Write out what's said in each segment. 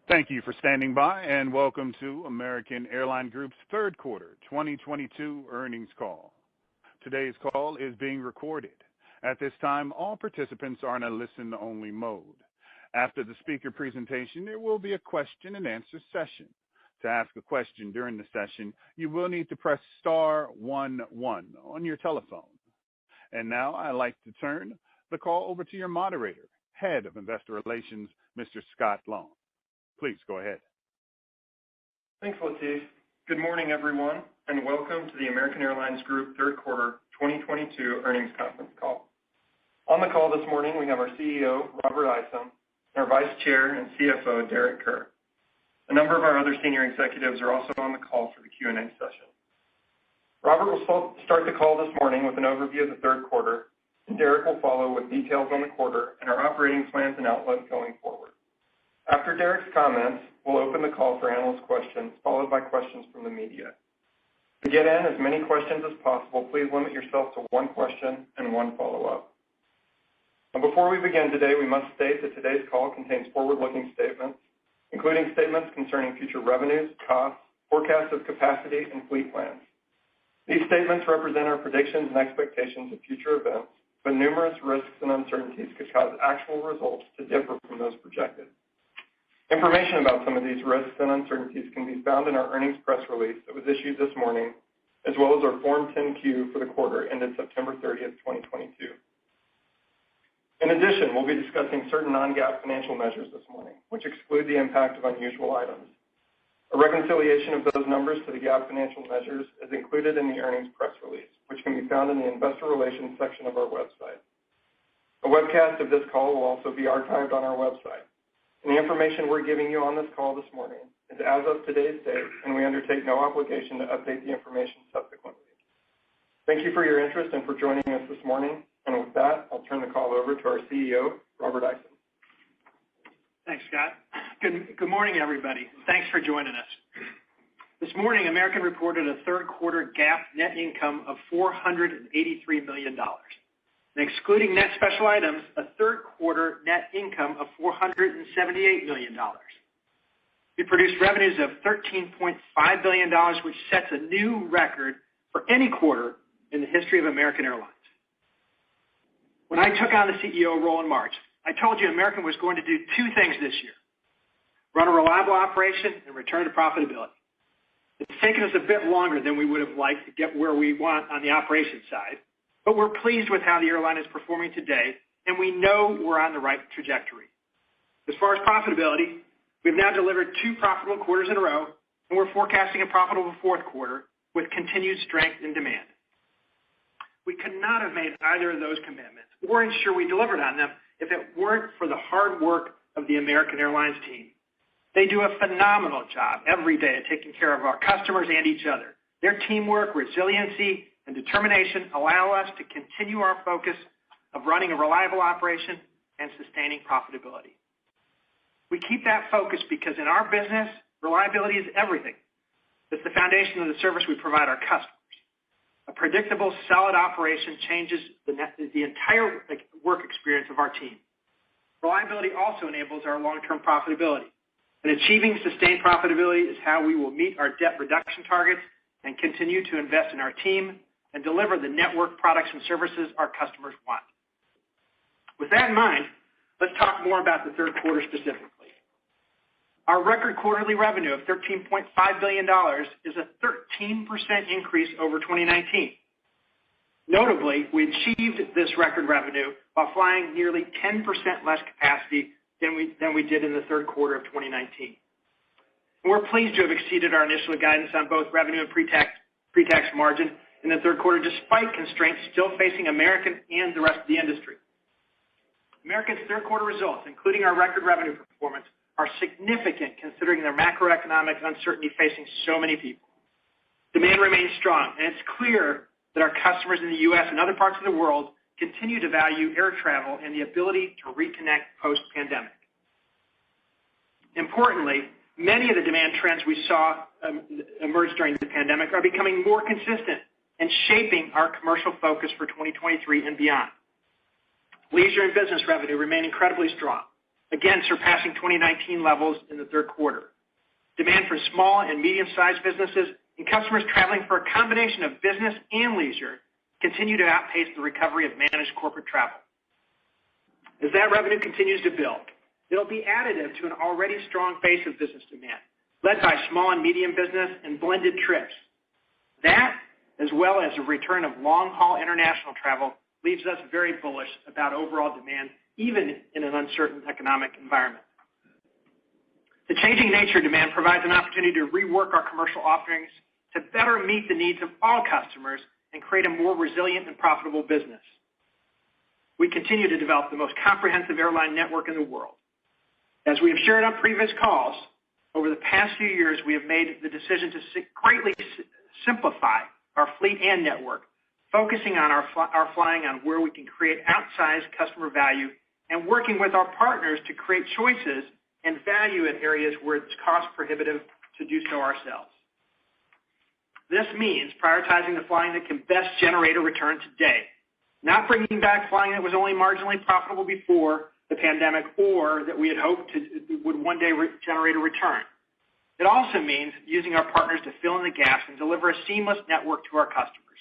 Thank you for standing by, and welcome to American Airlines Group's third quarter 2022 earnings call. Today's call is being recorded. At this time, all participants are in a listen-only mode. After the speaker presentation, there will be a question-and-answer session. To ask a question during the session, you will need to press star 11 on your telephone. And now I'd like to turn the call over to your moderator, Head of Investor Relations, Mr. Scott Long. Please go ahead. Thanks, Latif. Good morning, everyone, and welcome to the American Airlines Group third quarter 2022 earnings conference call. On the call this morning, we have our CEO, Robert Isom, and our Vice Chair and CFO, Derek Kerr. A number of our other senior executives are also on the call for the Q&A session. Robert will start the call this morning with an overview of the third quarter, and Derek will follow with details on the quarter and our operating plans and outlook going forward. After Derek's comments, we'll open the call for analyst questions, followed by questions from the media. To get in as many questions as possible, please limit yourself to one question and one follow-up. And before we begin today, we must state that today's call contains forward-looking statements, including statements concerning future revenues, costs, forecasts of capacity, and fleet plans. These statements represent our predictions and expectations of future events, but numerous risks and uncertainties could cause actual results to differ from those projected. Information about some of these risks and uncertainties can be found in our earnings press release that was issued this morning, as well as our Form 10-Q for the quarter ended September 30th, 2022. In addition, we'll be discussing certain non-GAAP financial measures this morning, which exclude the impact of unusual items. A reconciliation of those numbers to the GAAP financial measures is included in the earnings press release, which can be found in the Investor Relations section of our website. A webcast of this call will also be archived on our website. And the information we're giving you on this call this morning is as of today's date, and we undertake no obligation to update the information subsequently. Thank you for your interest and for joining us this morning. And with that, I'll turn the call over to our CEO, Robert Isom. Thanks, Scott. Good morning, everybody. Thanks for joining us. This morning, American reported a third quarter GAAP net income of $483 million. And excluding net special items, a third quarter net income of $478 million. We produced revenues of $13.5 billion, which sets a new record for any quarter in the history of American Airlines. When I took on the CEO role in March, I told you American was going to do two things this year: run a reliable operation and return to profitability. It's taken us a bit longer than we would have liked to get where we want on the operations side, but we're pleased with how the airline is performing today, and we know we're on the right trajectory. As far as profitability, we've now delivered two profitable quarters in a row, and we're forecasting a profitable fourth quarter with continued strength in demand. We could not have made either of those commitments or ensure we delivered on them if it weren't for the hard work of the American Airlines team. They do a phenomenal job every day of taking care of our customers and each other. Their teamwork, resiliency, and determination allow us to continue our focus of running a reliable operation and sustaining profitability. We keep that focus because in our business, reliability is everything. It's the foundation of the service we provide our customers. A predictable, solid operation changes the entire work experience of our team. Reliability also enables our long-term profitability. And achieving sustained profitability is how we will meet our debt reduction targets and continue to invest in our team and deliver the network products and services our customers want. With that in mind, let's talk more about the third quarter specifically. Our record quarterly revenue of $13.5 billion is a 13% increase over 2019. Notably, we achieved this record revenue while flying nearly 10% less capacity than we did in the third quarter of 2019. And we're pleased to have exceeded our initial guidance on both revenue and pre-tax margin in the third quarter, despite constraints still facing American and the rest of the industry. American's third quarter results, including our record revenue performance, are significant considering the macroeconomic uncertainty facing so many people. Demand remains strong, and it's clear that our customers in the U.S. and other parts of the world continue to value air travel and the ability to reconnect post-pandemic. Importantly, many of the demand trends we saw emerge during the pandemic are becoming more consistent and shaping our commercial focus for 2023 and beyond. Leisure and business revenue remain incredibly strong, again surpassing 2019 levels in the third quarter. Demand for small and medium-sized businesses and customers traveling for a combination of business and leisure continue to outpace the recovery of managed corporate travel. As that revenue continues to build, it'll be additive to an already strong base of business demand, led by small and medium business and blended trips. That, as well as the return of long-haul international travel, leaves us very bullish about overall demand, even in an uncertain economic environment. The changing nature of demand provides an opportunity to rework our commercial offerings to better meet the needs of all customers and create a more resilient and profitable business. We continue to develop the most comprehensive airline network in the world. As we have shared on previous calls, over the past few years, we have made the decision to greatly simplify our fleet and network, focusing on our flying on where we can create outsized customer value and working with our partners to create choices and value in areas where it's cost prohibitive to do so ourselves. This means prioritizing the flying that can best generate a return today, not bringing back flying that was only marginally profitable before the pandemic or that we had hoped would one day generate a return. It also means using our partners to fill in the gaps and deliver a seamless network to our customers.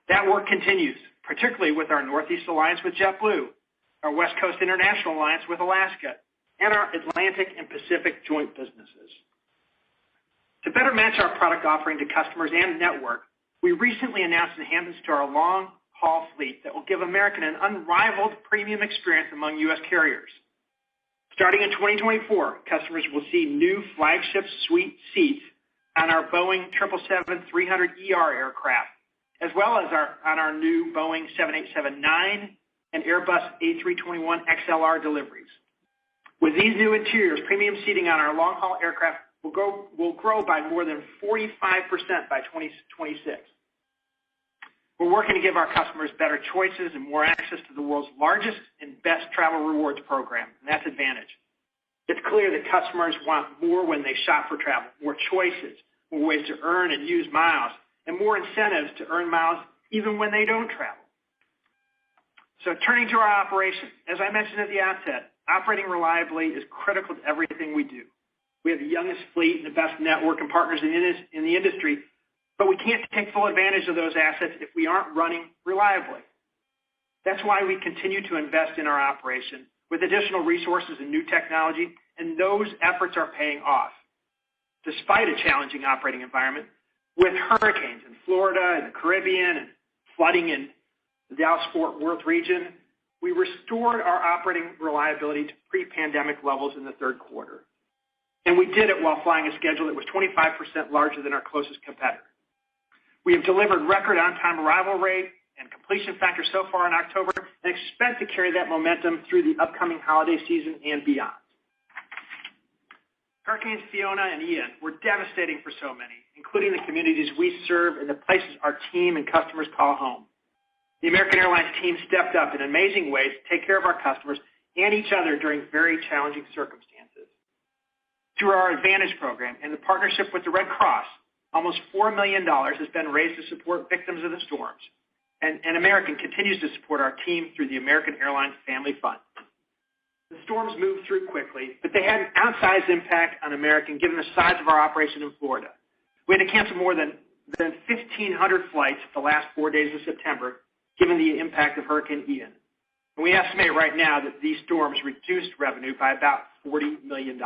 That work continues, particularly with our Northeast Alliance with JetBlue, our West Coast International Alliance with Alaska, and our Atlantic and Pacific joint businesses. To better match our product offering to customers and network, we recently announced enhancements to our long-haul fleet that will give American an unrivaled premium experience among U.S. carriers. Starting in 2024, customers will see new flagship suite seats on our Boeing 777-300ER aircraft, as well as on our new Boeing 787-9 and Airbus A321XLR deliveries. With these new interiors, premium seating on our long-haul aircraft will grow by more than 45% by 2026. We're working to give our customers better choices and more access to the world's largest and best travel rewards program, and that's Advantage. It's clear that customers want more when they shop for travel, more choices, more ways to earn and use miles, and more incentives to earn miles even when they don't travel. So turning to our operation, as I mentioned at the outset, operating reliably is critical to everything we do. We have the youngest fleet and the best network and partners in the industry, but we can't take full advantage of those assets if we aren't running reliably. That's why we continue to invest in our operation with additional resources and new technology, and those efforts are paying off. Despite a challenging operating environment, with hurricanes in Florida and the Caribbean and flooding in the Dallas-Fort Worth region, we restored our operating reliability to pre-pandemic levels in the third quarter. And we did it while flying a schedule that was 25% larger than our closest competitor. We have delivered record on-time arrival rate and completion factor so far in October and expect to carry that momentum through the upcoming holiday season and beyond. Hurricanes Fiona and Ian were devastating for so many, including the communities we serve and the places our team and customers call home. The American Airlines team stepped up in amazing ways to take care of our customers and each other during very challenging circumstances. Through our Advantage program and the partnership with the Red Cross, almost $4 million has been raised to support victims of the storms, and American continues to support our team through the American Airlines Family Fund. The storms moved through quickly, but they had an outsized impact on American given the size of our operation in Florida. We had to cancel more than 1,500 flights the last 4 days of September, given the impact of Hurricane Ian. And we estimate right now that these storms reduced revenue by about $40 million.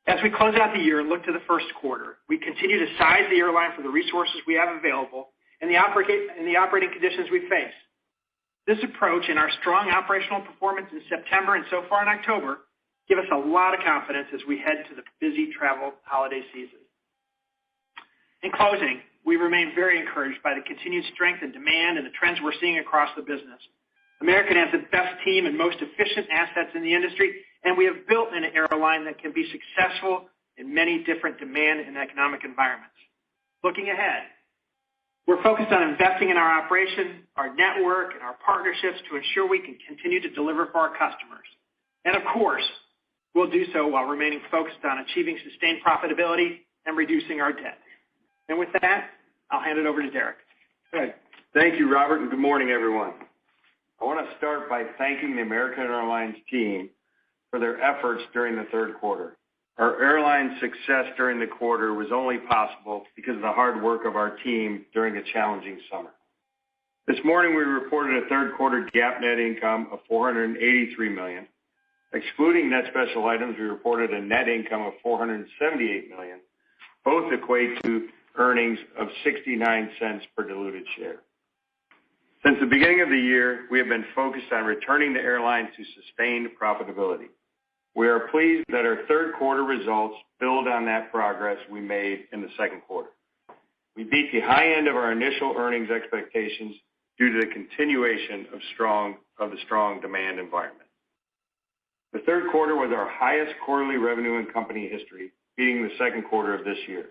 As we close out the year and look to the first quarter, we continue to size the airline for the resources we have available and the operating conditions we face. This approach and our strong operational performance in September and so far in October give us a lot of confidence as we head to the busy travel holiday season. In closing, we remain very encouraged by the continued strength and demand and the trends we're seeing across the business. American has the best team and most efficient assets in the industry, and we have built an airline that can be successful in many different demand and economic environments. Looking ahead, we're focused on investing in our operation, our network, and our partnerships to ensure we can continue to deliver for our customers. And of course, we'll do so while remaining focused on achieving sustained profitability and reducing our debt. And with that, I'll hand it over to Derek. Hey, thank you, Robert, and good morning, everyone. I want to start by thanking the American Airlines team for their efforts during the third quarter. Our airline's success during the quarter was only possible because of the hard work of our team during a challenging summer. This morning, we reported a third quarter GAAP net income of $483 million. Excluding net special items, we reported a net income of $478 million. Both equate to earnings of 69 cents per diluted share. Since the beginning of the year, we have been focused on returning the airline to sustained profitability. We are pleased that our third quarter results build on that progress we made in the second quarter. We beat the high end of our initial earnings expectations due to the continuation of the strong demand environment. The third quarter was our highest quarterly revenue in company history, beating the second quarter of this year.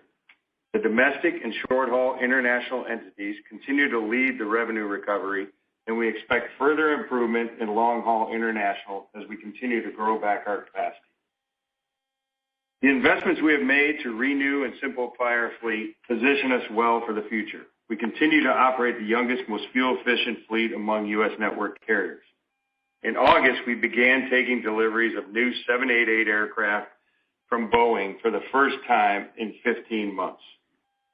The domestic and short-haul international entities continue to lead the revenue recovery, and we expect further improvement in long-haul international as we continue to grow back our capacity. The investments we have made to renew and simplify our fleet position us well for the future. We continue to operate the youngest, most fuel-efficient fleet among U.S. network carriers. In August, we began taking deliveries of new 787 aircraft from Boeing for the first time in 15 months.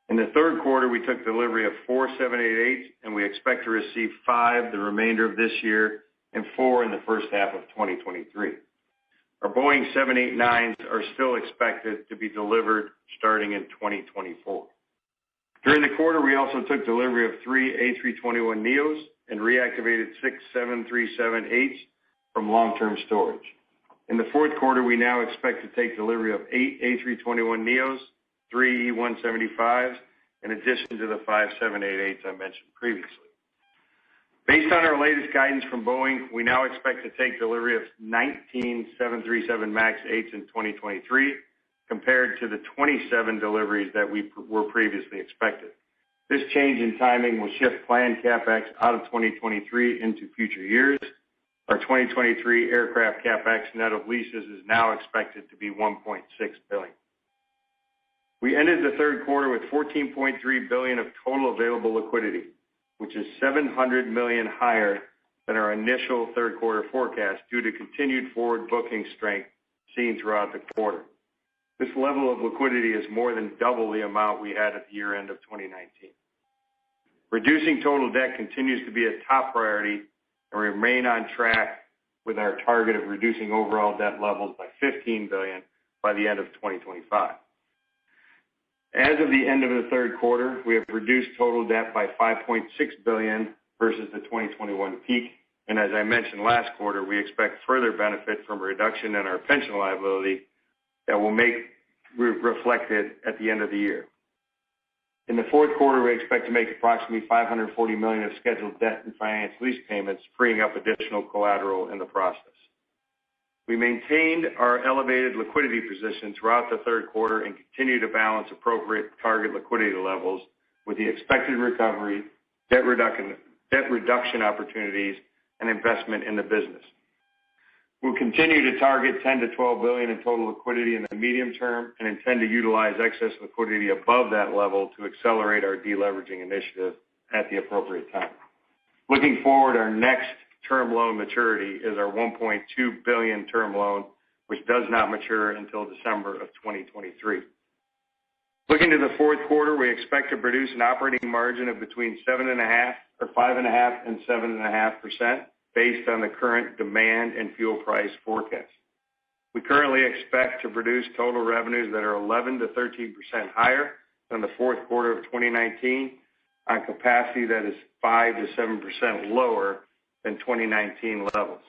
In the third quarter, we took delivery of 4 787s, and we expect to receive 5 the remainder of this year and 4 in the first half of 2023. Our Boeing 787-9s are still expected to be delivered starting in 2024. During the quarter, we also took delivery of 3 A321neos and reactivated 6 737-8s from long-term storage. In the fourth quarter, we now expect to take delivery of 8 A321neos, 3 E175s, in addition to the 5 787-8s I mentioned previously. Based on our latest guidance from Boeing, we now expect to take delivery of 19 737 MAX 8s in 2023, compared to the 27 deliveries that were previously expected. This change in timing will shift planned CapEx out of 2023 into future years. Our 2023 aircraft CapEx net of leases is now expected to be $1.6 billion. We ended the third quarter with $14.3 billion of total available liquidity, which is $700 million higher than our initial third quarter forecast due to continued forward booking strength seen throughout the quarter. This level of liquidity is more than double the amount we had at the year end of 2019. Reducing total debt continues to be a top priority, and we remain on track with our target of reducing overall debt levels by $15 billion by the end of 2025. As of the end of the third quarter, we have reduced total debt by $5.6 billion versus the 2021 peak, and as I mentioned last quarter, we expect further benefit from a reduction in our pension liability that will make reflected at the end of the year. In the fourth quarter, we expect to make approximately $540 million of scheduled debt and finance lease payments, freeing up additional collateral in the process. We maintained our elevated liquidity position throughout the third quarter and continue to balance appropriate target liquidity levels with the expected recovery, debt reduction opportunities, and investment in the business. We'll continue to target $10 to $12 billion in total liquidity in the medium term and intend to utilize excess liquidity above that level to accelerate our deleveraging initiative at the appropriate time. Looking forward, our next term loan maturity is our $1.2 billion term loan, which does not mature until December of 2023. Looking to the fourth quarter, we expect to produce an operating margin of between 5.5% and 7.5%. Based on the current demand and fuel price forecast. We currently expect to produce total revenues that are 11 to 13% higher than the fourth quarter of 2019 on capacity that is 5 to 7% lower than 2019 levels.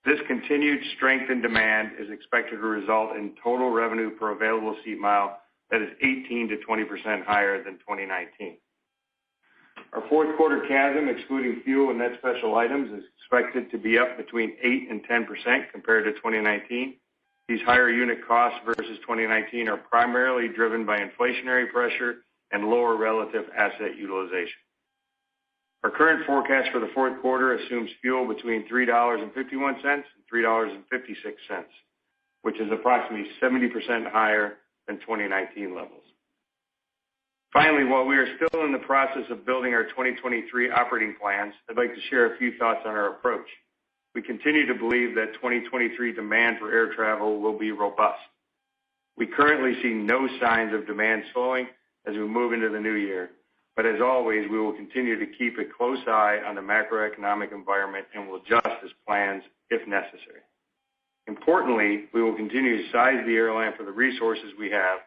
This continued strength in demand is expected to result in total revenue per available seat mile that is 18 to 20% higher than 2019. Our fourth quarter CASM, excluding fuel and net special items, is expected to be up between 8 and 10% compared to 2019. These higher unit costs versus 2019 are primarily driven by inflationary pressure and lower relative asset utilization. Our current forecast for the fourth quarter assumes fuel between $3.51 and $3.56, which is approximately 70% higher than 2019 levels. Finally, while we are still in the process of building our 2023 operating plans, I'd like to share a few thoughts on our approach. We continue to believe that 2023 demand for air travel will be robust. We currently see no signs of demand slowing as we move into the new year, but as always, we will continue to keep a close eye on the macroeconomic environment and will adjust as plans if necessary. Importantly, we will continue to size the airline for the resources we have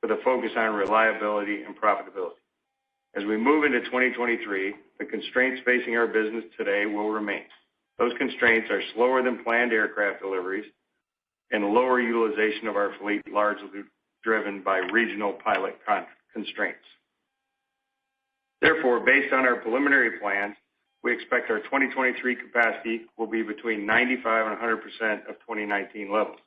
with a focus on reliability and profitability. As we move into 2023, the constraints facing our business today will remain. Those constraints are slower than planned aircraft deliveries and lower utilization of our fleet, largely driven by regional pilot constraints. Therefore, based on our preliminary plans, we expect our 2023 capacity will be between 95 and 100% of 2019 levels.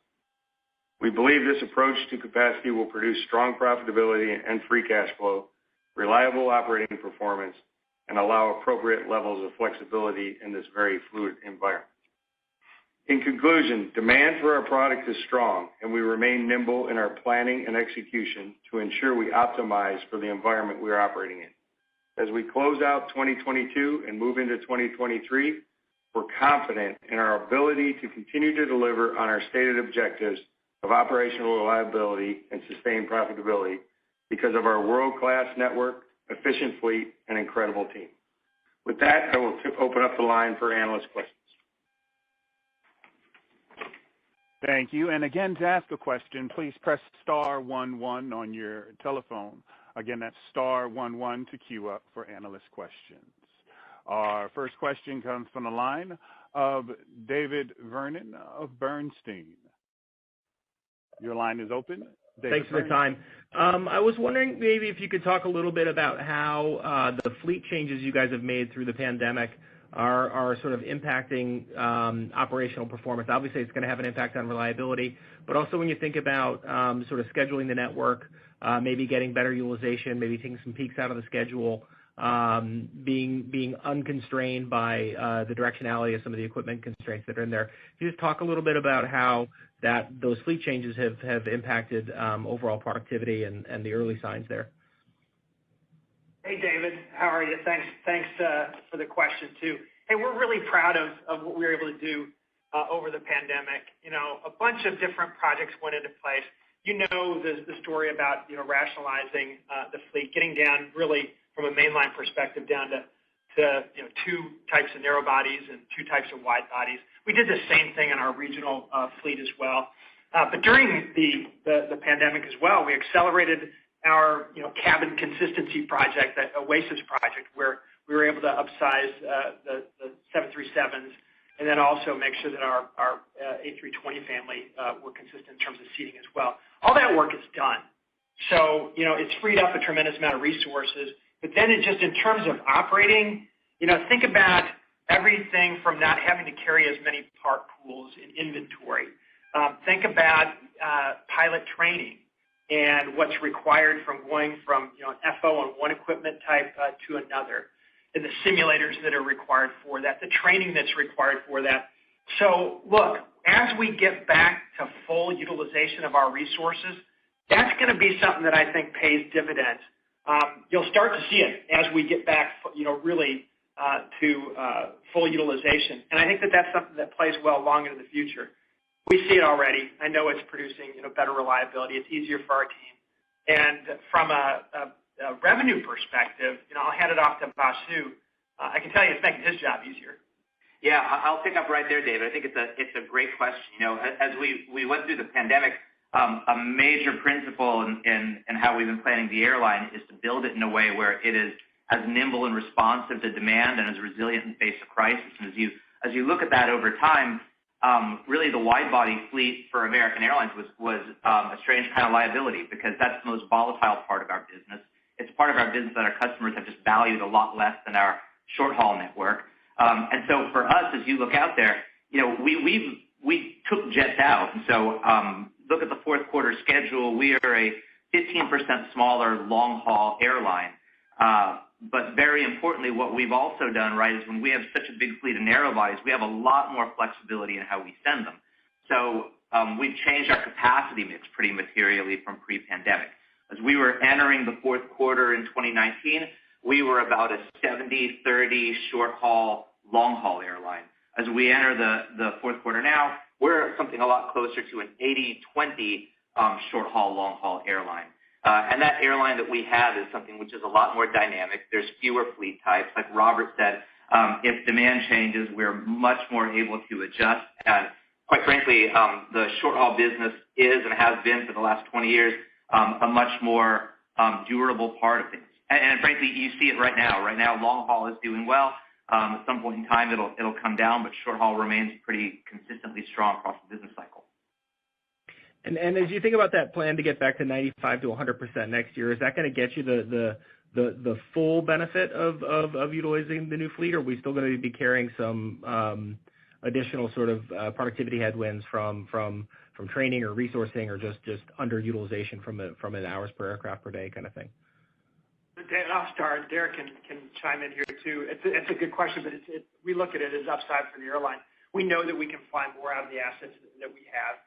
We believe this approach to capacity will produce strong profitability and free cash flow, reliable operating performance, and allow appropriate levels of flexibility in this very fluid environment. In conclusion, demand for our product is strong, and we remain nimble in our planning and execution to ensure we optimize for the environment we are operating in. As we close out 2022 and move into 2023, we're confident in our ability to continue to deliver on our stated objectives of operational reliability and sustained profitability because of our world-class network, efficient fleet, and incredible team. With that, I will open up the line for analyst questions. Thank you. And again, to ask a question, please press star 11 on your telephone. Again, that's star 11 to queue up for analyst questions. Our first question comes from the line of David Vernon of Bernstein. Your line is open. David Thanks for the time. I was wondering maybe if you could talk a little bit about how the fleet changes you guys have made through the pandemic are sort of impacting operational performance. Obviously, it's going to have an impact on reliability, but also when you think about sort of scheduling the network, maybe getting better utilization, maybe taking some peaks out of the schedule, being unconstrained by the directionality of some of the equipment constraints that are in there. Can you just talk a little bit about how those fleet changes have impacted overall productivity and the early signs there? Hey, David. How are you? Thanks for the question, too. Hey, we're really proud of what we were able to do over the pandemic. You know, a bunch of different projects went into place. You know the story about, rationalizing the fleet, getting down really from a mainline perspective down to two types of narrow bodies and two types of wide bodies. We did the same thing in our regional fleet as well. But during the pandemic as well, we accelerated our cabin consistency project, that Oasis project, where we were able to upsize the 737s and then also make sure that our A320 family were consistent in terms of seating as well. All that work is done. So, it's freed up a tremendous amount of resources. But then in terms of operating, think about everything from not having to carry as many part pools in inventory. Think about pilot training and what's required from going from an FO on one equipment type to another, and the simulators that are required for that, the training that's required for that. So look, as we get back to full utilization of our resources, that's going to be something that I think pays dividends. You'll start to see it as we get back, really to full utilization. And I think that that's something that plays well long into the future. We see it already. I know it's producing, better reliability. It's easier for our team. And from a revenue perspective, I'll hand it off to Vasu. I can tell you it's making his job easier. Yeah, I'll pick up right there, David. I think it's a great question. As we went through the pandemic, a major principle in how we've been planning the airline is to build it in a way where it is as nimble and responsive to demand and as resilient in face of crisis. And as you look at that over time, really the wide-body fleet for American Airlines was a strange kind of liability because that's the most volatile part of our business. It's part of our business that our customers have just valued a lot less than our short-haul network. And so for us, as you look out there, we took jets out. And so look at the fourth quarter schedule. We are a 15% smaller long-haul airline. But very importantly, what we've also done, right, is when we have such a big fleet of narrow bodies, we have a lot more flexibility in how we send them. So we've changed our capacity mix pretty materially from pre-pandemic. As we were entering the fourth quarter in 2019, we were about a 70-30 short-haul, long-haul airline. As we enter the fourth quarter now, we're something a lot closer to an 80-20 short-haul, long-haul airline. And that airline that we have is something which is a lot more dynamic. There's fewer fleet types. Like Robert said, if demand changes, we're much more able to adjust. And quite frankly, the short-haul business is and has been for the last 20 years a much more durable part of things. And frankly, you see it right now. Right now, long-haul is doing well. At some point in time, it'll come down, but short-haul remains pretty consistently strong across the business cycle. And as you think about that plan to get back to 95 to 100% next year, is that going to get you the full benefit of utilizing the new fleet, or are we still going to be carrying some additional sort of productivity headwinds from training or resourcing or just underutilization from an hours per aircraft per day kind of thing? Dan, I'll start. Derek can chime in here too. It's a good question, but we look at it as upside for the airline. We know that we can fly more out of the assets that we have.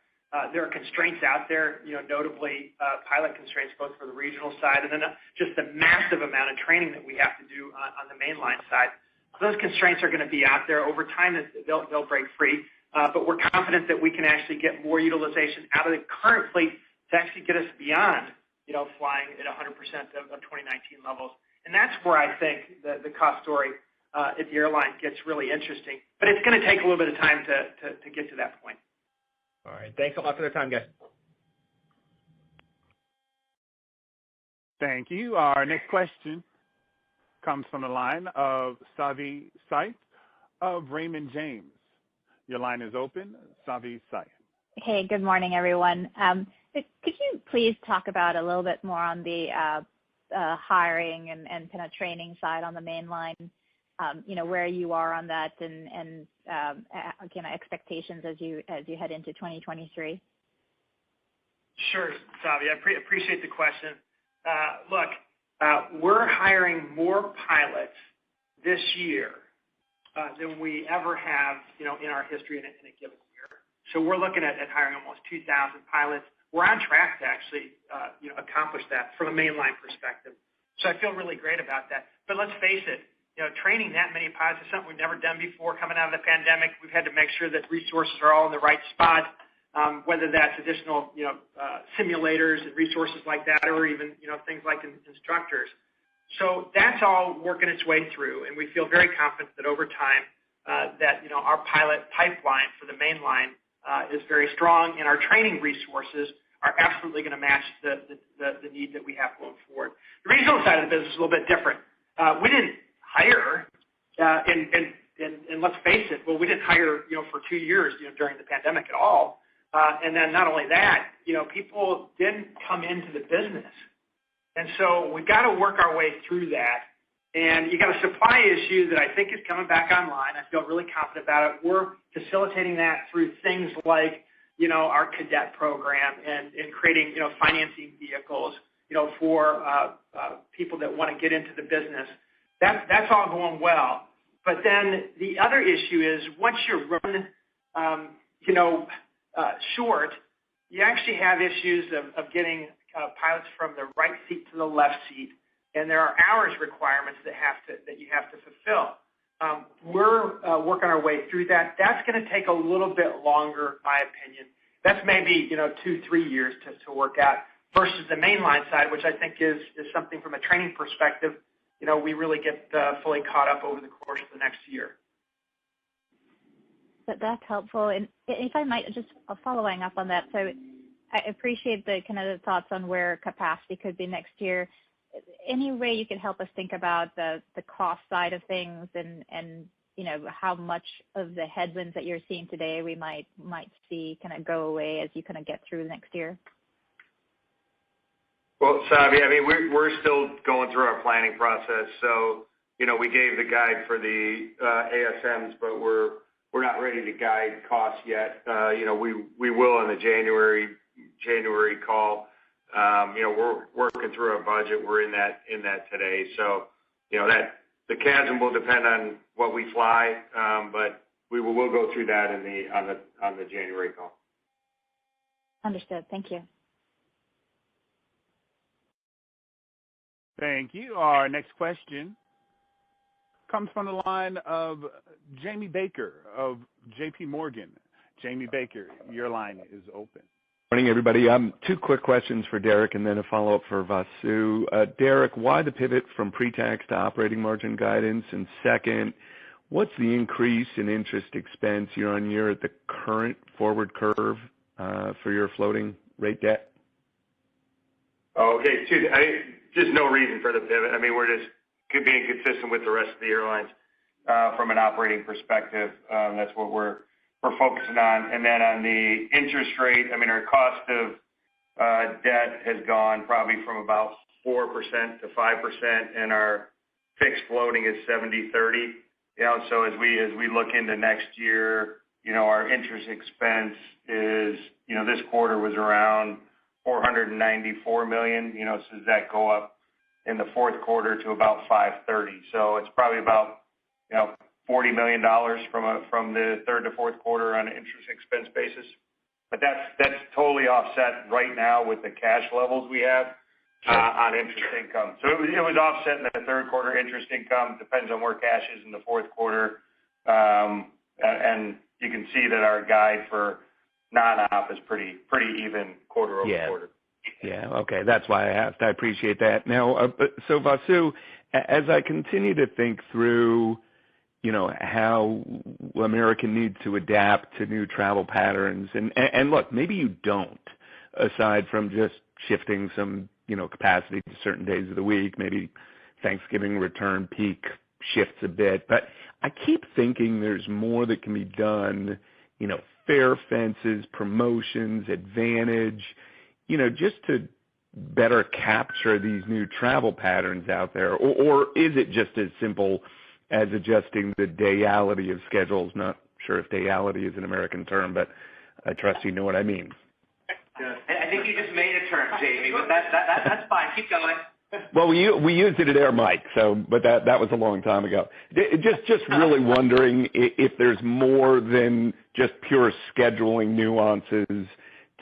There are constraints out there, notably pilot constraints both for the regional side and then just the massive amount of training that we have to do on the mainline side. So those constraints are going to be out there. Over time, they'll break free, but we're confident that we can actually get more utilization out of the current fleet to actually get us beyond flying at 100% of 2019 levels. And that's where I think the cost story at the airline gets really interesting. But it's going to take a little bit of time to get to that point. All right. Thanks a lot for the time, guys. Thank you. Our next question comes from the line of Savi Syth of Raymond James. Your line is open, Savi Syth. Hey, good morning, everyone. Could you please talk about a little bit more on the hiring and kind of training side on the main line, where you are on that and kind of expectations as you head into 2023? Sure, Savi. I appreciate the question. Look, we're hiring more pilots this year than we ever have, in our history in a given year. So we're looking at hiring almost 2,000 pilots. We're on track to actually, accomplish that from a mainline perspective. So I feel really great about that. But let's face it, training that many pilots is something we've never done before. Coming out of the pandemic, we've had to make sure that resources are all in the right spot, whether that's additional, simulators and resources like that, or even, things like instructors. So that's all working its way through, and we feel very confident that over time, that our pilot pipeline for the mainline is very strong, and our training resources are absolutely going to match the need that we have going forward. The regional side of the business is a little bit different. We didn't hire, and let's face it, we didn't hire, for 2 years, during the pandemic at all. And then not only that, people didn't come into the business. And so we've got to work our way through that. And you got a supply issue that I think is coming back online. I feel really confident about it. We're facilitating that through things like, our cadet program and creating, financing vehicles, for people that want to get into the business. That's all going well. But then the other issue is once you run, short, you actually have issues of getting pilots from the right seat to the left seat. And there are hours requirements that you have to fulfill. We're working our way through that. That's going to take a little bit longer, in my opinion. That's maybe 2-3 years to work out versus the mainline side, which I think is something from a training perspective. We really get fully caught up over the course of the next year. That's helpful. And if I might, just following up on that, so I appreciate the kind of the thoughts on where capacity could be next year. Any way you could help us think about the cost side of things and how much of the headwinds that you're seeing today we might see kind of go away as you kind of get through next year? Well, Savi, we're still going through our planning process. So, we gave the guide for the ASMs, but we're not ready to guide costs yet. We will in the January call. We're working through our budget. We're in that today. So, that the CASM will depend on what we fly, but we'll go through that on the January call. Understood. Thank you. Thank you. Our next question comes from the line of Jamie Baker of J.P. Morgan. Jamie Baker, your line is open. Morning, everybody. Two quick questions for Derek and then a follow-up for Vasu. Derek, why the pivot from pre-tax to operating margin guidance? And second, what's the increase in interest expense year on year at the current forward curve for your floating rate debt? Okay, just no reason for the pivot. I mean, we're just being consistent with the rest of the airlines from an operating perspective. That's what we're focusing on. And then on the interest rate, I mean, our cost of debt has gone probably from about 4% to 5%, and our fixed floating is 70-30. You know, so as we look into next year, you know, our interest expense is, you know, this quarter was around $494 million. You know, so does that go up in the fourth quarter to about 530? So it's probably about, you know, $40 million from the third to fourth quarter on an interest expense basis. But that's totally offset right now with the cash levels we have on interest income. So it was offset in the third quarter interest income. Depends on where cash is in the fourth quarter. And you can see that our guide for non-op is pretty even quarter over quarter. Yeah, okay. That's why I asked. I appreciate that. Now, so Vasu, as I continue to think through, you know, how American needs to adapt to new travel patterns, and look, maybe you don't, aside from just shifting some, you know, capacity to certain days of the week, maybe Thanksgiving return peak shifts a bit, but I keep thinking there's more that can be done, you know, fare fences, promotions, advantage, you know, just to better capture these new travel patterns out there, or is it just as simple as adjusting the dayality of schedules? Not sure if dayality is an American term, but I trust you know what I mean. Yeah. I think you just made a term, Jamie, but that's fine. Keep going. Well, we used it at Air Mike, but that was a long time ago. Just really wondering if there's more than just pure scheduling nuances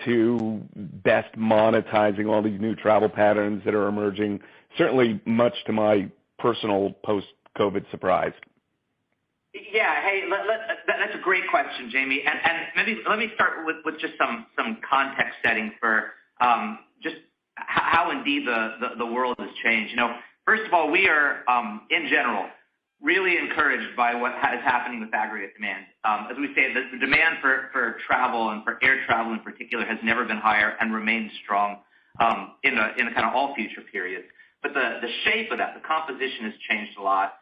to best monetizing all these new travel patterns that are emerging, certainly much to my personal post-COVID surprise. Yeah, hey, that's a great question, Jamie. And maybe let me start with just some context setting for just how indeed the world has changed. You know, first of all, we are, in general, really encouraged by what is happening with aggregate demand. As we say, the demand for travel and for air travel in particular has never been higher and remains strong in kind of all future periods. But the shape of that, the composition has changed a lot.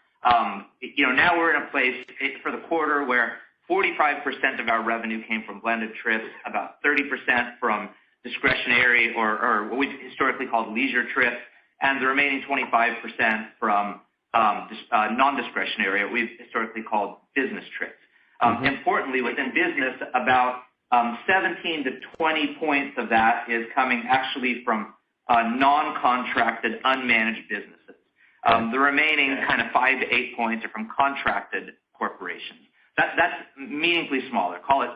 You know, now we're in a place for the quarter where 45% of our revenue came from blended trips, about 30% from discretionary or what we've historically called leisure trips, and the remaining 25% from non-discretionary, what we've historically called business trips. Importantly, within business, about 17 to 20 points of that is coming actually from non-contracted, unmanaged businesses. The remaining kind of 5 to 8 points are from contracted corporations. That's meaningfully smaller. Call it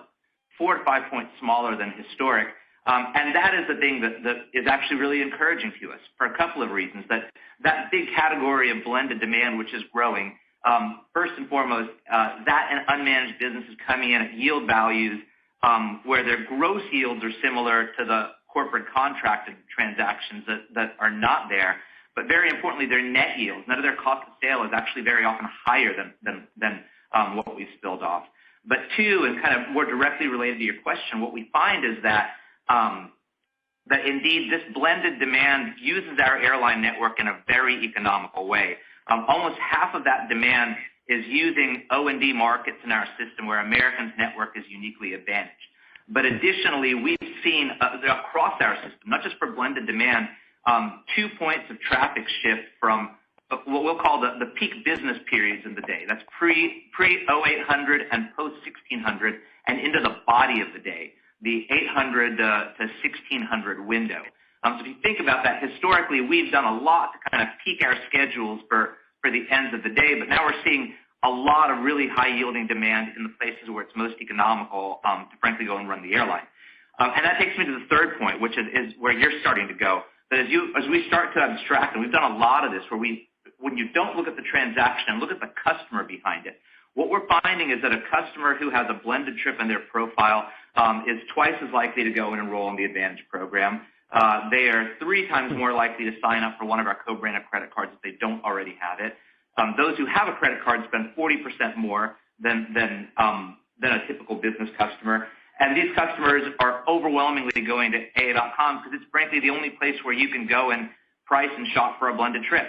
4 to 5 points smaller than historic. And that is the thing that is actually really encouraging to us for a couple of reasons. That big category of blended demand, which is growing, first and foremost, that and unmanaged businesses coming in at yield values where their gross yields are similar to the corporate contracted transactions that are not there. But very importantly, their net yields, none of their cost of sale is actually very often higher than what we've spilled off. But two, and kind of more directly related to your question, what we find is that indeed this blended demand uses our airline network in a very economical way. Almost half of that demand is using O&D markets in our system where American's network is uniquely advantaged. But additionally, we've seen across our system, not just for blended demand, 2 points of traffic shift from what we'll call the peak business periods in the day. That's pre-0800 and post-1600 and into the body of the day, the 800 to 1600 window. So if you think about that, historically, we've done a lot to kind of peak our schedules for the ends of the day, but now we're seeing a lot of really high-yielding demand in the places where it's most economical to frankly go and run the airline. And that takes me to the third point, which is where you're starting to go. But as we start to abstract, and we've done a lot of this, when you don't look at the transaction and look at the customer behind it, what we're finding is that a customer who has a blended trip in their profile is twice as likely to go and enroll in the Advantage program. They are 3 times more likely to sign up for one of our co-branded credit cards if they don't already have it. Those who have a credit card spend 40% more than a typical business customer. And these customers are overwhelmingly going to AA.com because it's frankly the only place where you can go and price and shop for a blended trip.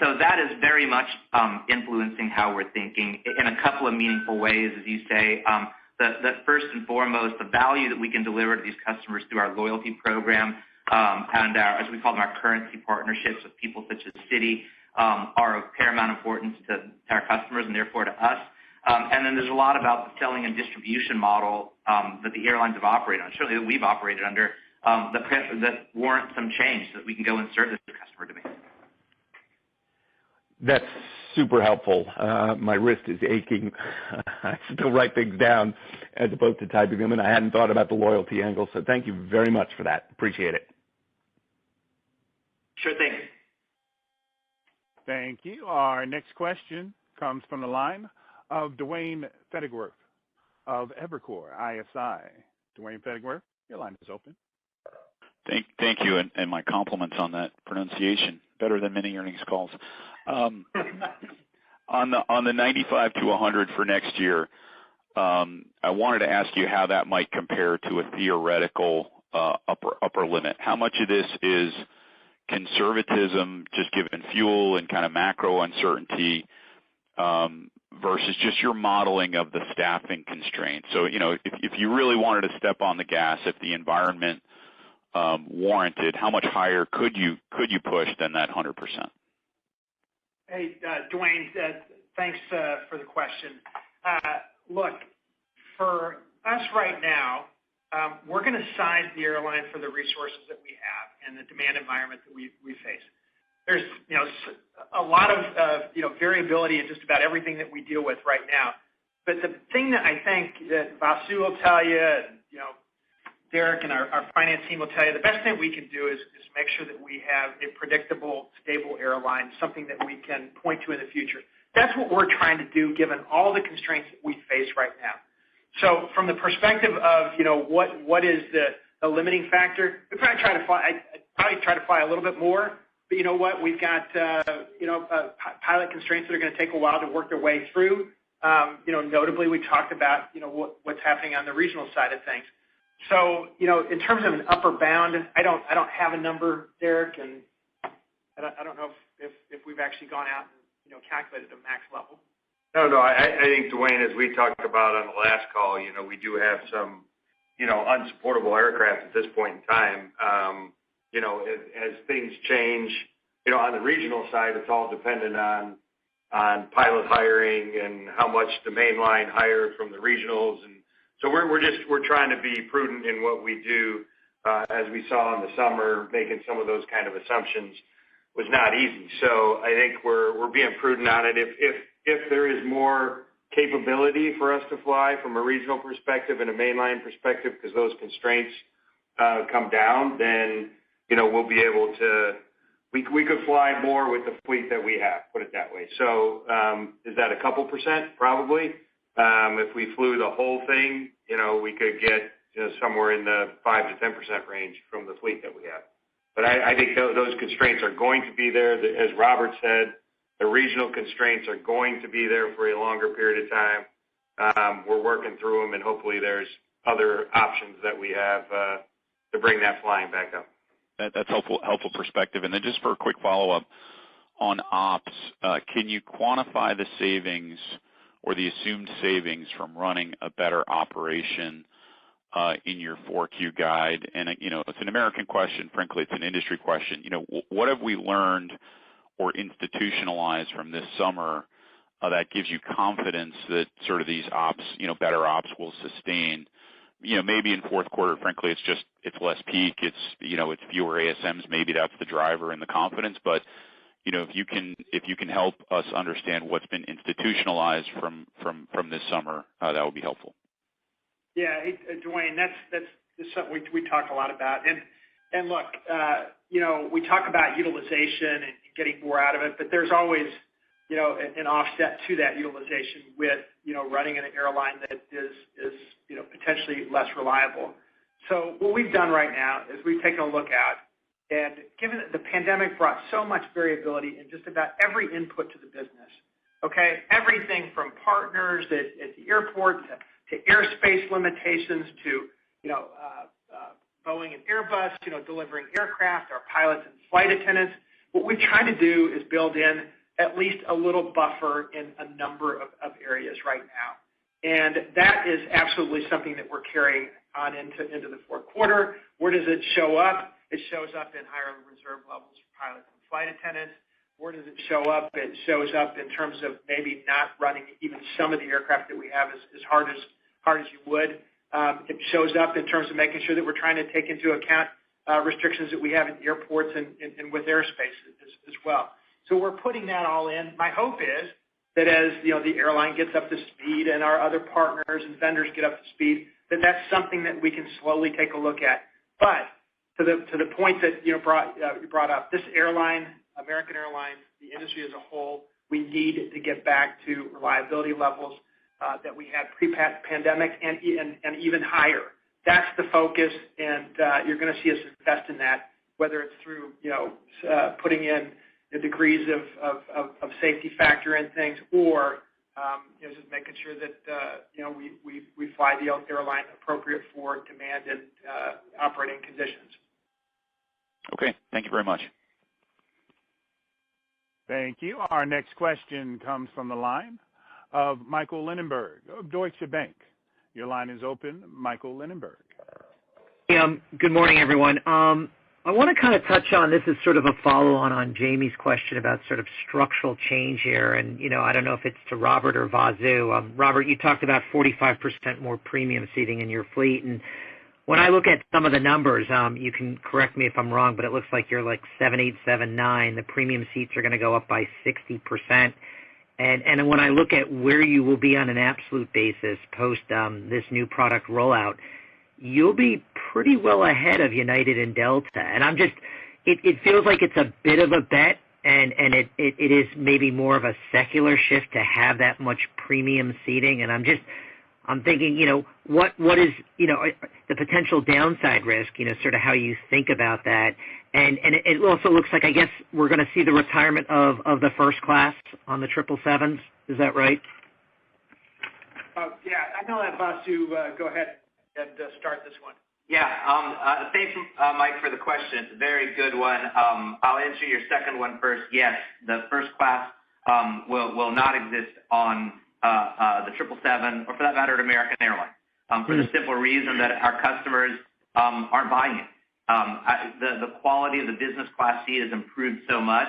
So that is very much influencing how we're thinking in a couple of meaningful ways, as you say. That first and foremost, the value that we can deliver to these customers through our loyalty program and our, as we call them, our currency partnerships with people such as Citi are of paramount importance to our customers and therefore to us. And then there's a lot about the selling and distribution model that the airlines have operated on, certainly that we've operated under, that warrant some change so that we can go and serve this customer demand. That's super helpful. My wrist is aching. I still write things down as opposed to typing them, and I hadn't thought about the loyalty angle, so thank you very much for that. Appreciate it. Sure thing. Thank you. Our next question comes from the line of Duane Pfennigwerth of Evercore ISI. Duane Pfennigwerth, your line is open. Thank you, and my compliments on that pronunciation. Better than many earnings calls. On the 95 to 100 for next year, I wanted to ask you how that might compare to a theoretical upper limit. How much of this is conservatism, just given fuel and kind of macro uncertainty, versus just your modeling of the staffing constraints? So, if you really wanted to step on the gas, if the environment warranted, how much higher could you push than that 100%? Hey, Duane, thanks for the question. Look, for us right now, we're going to size the airline for the resources that we have and the demand environment that we face. There's a lot of variability in just about everything that we deal with right now. But the thing that I think that Vasu will tell you, and Derek and our finance team will tell you, the best thing we can do is make sure that we have a predictable, stable airline, something that we can point to in the future. That's what we're trying to do, given all the constraints that we face right now. So from the perspective of, what is the limiting factor, we probably try to fly a little bit more. But you know what? We've got, pilot constraints that are going to take a while to work their way through. Notably, we talked about, what's happening on the regional side of things. So, in terms of an upper bound, I don't have a number, Derek, and I don't know if we've actually gone out and, calculated a max level. No, I think, Duane, as we talked about on the last call, we do have some, unsupportable aircraft at this point in time. As things change, on the regional side, it's all dependent on pilot hiring and how much the main line hire from the regionals. And so we're trying to be prudent in what we do, as we saw in the summer, making some of those kind of assumptions was not easy. So I think we're being prudent on it. If there is more capability for us to fly from a regional perspective and a mainline perspective, because those constraints come down, then we'll be able to. We could fly more with the fleet that we have. Put it that way. So is that a couple percent? Probably. If we flew the whole thing, we could get somewhere in the 5 to 10% range from the fleet that we have. But I think those constraints are going to be there. As Robert said, the regional constraints are going to be there for a longer period of time. We're working through them, and hopefully there's other options that we have to bring that flying back up. That's helpful perspective. And then just for a quick follow-up on ops, can you quantify the savings or the assumed savings from running a better operation in your 4Q guide? And, it's an American question. Frankly, it's an industry question. What have we learned or institutionalized from this summer that gives you confidence that sort of these ops, better ops will sustain? Maybe in fourth quarter, frankly, it's less peak. It's fewer ASMs. Maybe that's the driver and the confidence. But, if you can help us understand what's been institutionalized from this summer, that would be helpful. Yeah, Duane, that's something we talk a lot about. And And look, we talk about utilization and getting more out of it, but there's always, an offset to that utilization with, running an airline that is potentially less reliable. So what we've done right now is we've taken a look at, and given that the pandemic brought so much variability in just about every input to the business, okay, everything from partners at the airport to airspace limitations to, Boeing and Airbus, delivering aircraft, our pilots and flight attendants. What we've tried to do is build in at least a little buffer in a number of areas right now. And that is absolutely something that we're carrying on into the fourth quarter. Where does it show up? It shows up in higher reserve levels for pilots and flight attendants. Where does it show up? It shows up in terms of maybe not running even some of the aircraft that we have as hard as you would. It shows up in terms of making sure that we're trying to take into account restrictions that we have in airports and with airspace as well. So we're putting that all in. My hope is that as the airline gets up to speed and our other partners and vendors get up to speed, that's something that we can slowly take a look at. But to the point that you brought up, this airline, American Airlines, the industry as a whole, we need to get back to reliability levels that we had pre-pandemic and even higher. That's the focus, and you're going to see us invest in that, whether it's through putting in the degrees of safety factor in things, or just making sure that we fly the airline appropriate for demand and operating conditions. Okay, thank you very much. Thank you. Our next question comes from the line of Michael Linenberg of Deutsche Bank. Your line is open, Michael Linenberg. Good morning, everyone. I want to kind of touch on, this is sort of a follow-on on Jamie's question about sort of structural change here. And, I don't know if it's to Robert or Vasu. Robert, you talked about 45% more premium seating in your fleet. And when I look at some of the numbers, you can correct me if I'm wrong, but it looks like you're like 7,879. The premium seats are going to go up by 60%. And when I look at where you will be on an absolute basis post this new product rollout, you'll be pretty well ahead of United and Delta. And it feels like it's a bit of a bet, and it is maybe more of a secular shift to have that much premium seating. And I'm thinking, what is, the potential downside risk, sort of how you think about that. And it also looks like, I guess, we're going to see the retirement of the first class on the 777s. Is that right? Yeah, I'm going to let Vasu go ahead and start this one. Yeah, thanks, Mike, for the question. It's a very good one. I'll answer your second one first. Yes, the first class will not exist on the 777, or for that matter, at American Airlines, for the simple reason that our customers aren't buying it. The quality of the business class seat has improved so much,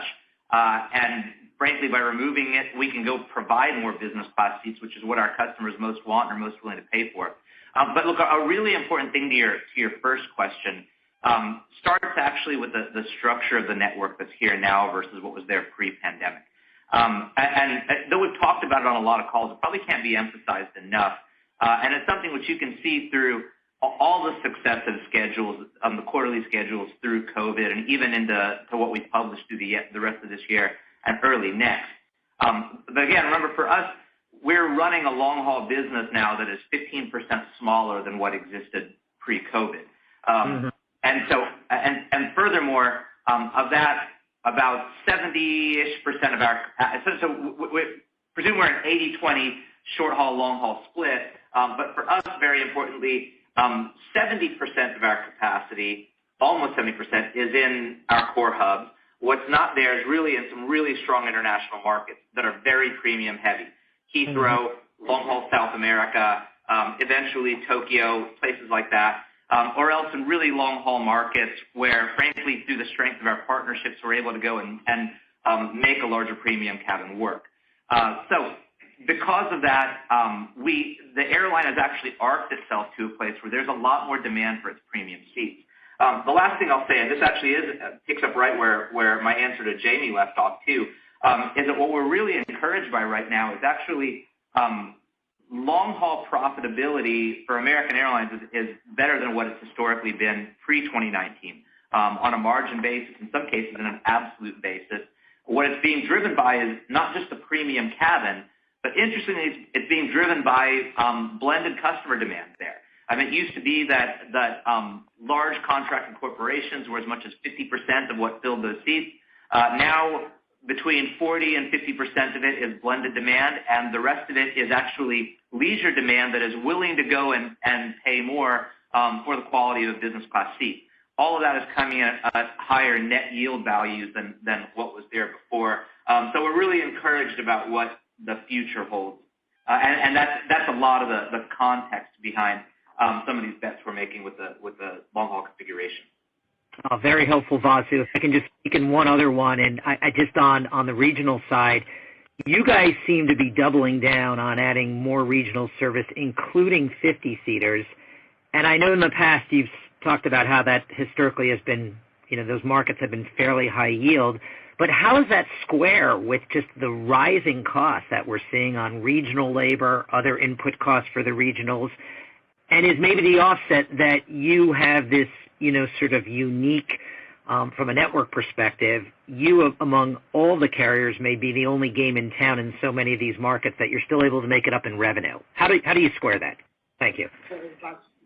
and frankly, by removing it, we can go provide more business class seats, which is what our customers most want and are most willing to pay for. But look, a really important thing to your first question starts actually with the structure of the network that's here now versus what was there pre-pandemic. And though we've talked about it on a lot of calls, it probably can't be emphasized enough. And it's something which you can see through all the successive schedules, the quarterly schedules through COVID, and even into what we published through the rest of this year and early next. But again, remember, for us, we're running a long-haul business now that is 15% smaller than what existed pre-COVID. And furthermore, of that, about 70-ish% of our we presume we're an 80-20 short-haul, long-haul split. But for us, very importantly, 70% of our capacity, almost 70%, is in our core hubs. What's not there is really in some really strong international markets that are very premium heavy. Heathrow, long-haul South America, eventually Tokyo, places like that, or else in really long-haul markets where, frankly, through the strength of our partnerships, we're able to go and make a larger premium cabin work. So because of that, the airline has actually arced itself to a place where there's a lot more demand for its premium seats. The last thing I'll say, and this actually picks up right where my answer to Jamie left off too, is that what we're really encouraged by right now is actually long-haul profitability for American Airlines is better than what it's historically been pre-2019. on a margin basis, in some cases on an absolute basis. What it's being driven by is not just the premium cabin, but interestingly, it's being driven by blended customer demand there. I mean, it used to be that large contracted corporations were as much as 50% of what filled those seats. Now, between 40 and 50% of it is blended demand, and the rest of it is actually leisure demand that is willing to go and pay more for the quality of a business class seat. All of that is coming at higher net yield values than what was there before. So we're really encouraged about what the future holds. And that's a lot of the context behind some of these bets we're making with the long-haul configuration. Very helpful, Vasu. If I can just speak in one other one, and I just on the regional side, you guys seem to be doubling down on adding more regional service, including 50-seaters. And I know in the past you've talked about how that historically has been, those markets have been fairly high yield. But how does that square with just the rising costs that we're seeing on regional labor, other input costs for the regionals? And is maybe the offset that you have this, sort of unique, from a network perspective, you among all the carriers may be the only game in town in so many of these markets that you're still able to make it up in revenue. How do you square that? Thank you.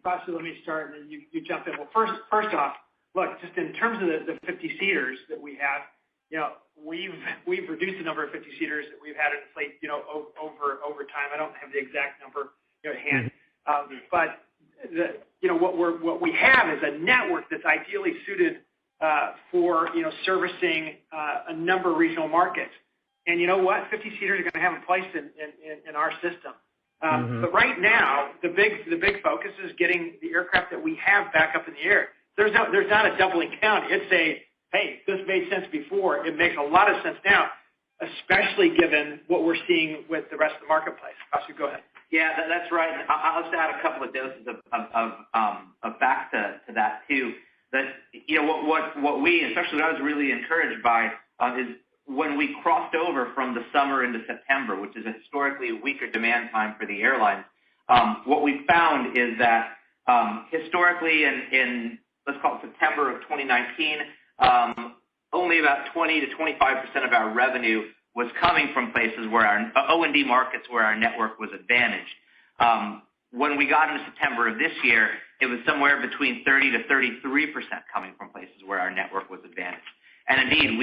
Vasu, let me start, and then you jump in. Well, first off, look, just in terms of the 50-seaters that we have, we've reduced the number of 50-seaters that we've had in the fleet, over time. I don't have the exact number at hand, but what we have is a network that's ideally suited for servicing a number of regional markets. And you know what? 50-seaters are going to have a place in our system. But right now, the big focus is getting the aircraft that we have back up in the air. There's not a doubling count. It's hey, this made sense before. It makes a lot of sense now, especially given what we're seeing with the rest of the marketplace. Vasu, go ahead. Yeah, that's right. I'll just add a couple of doses of facts to that too. That what we, especially what I was really encouraged by, is when we crossed over from the summer into September, which is historically a weaker demand time for the airlines. What we found is that historically in let's call it September of 2019, only about 20 to 25% of our revenue was coming from places where our O&D markets where our network was advantaged. When we got into September of this year, it was somewhere between 30 to 33% coming from places where our network was advantaged. And indeed,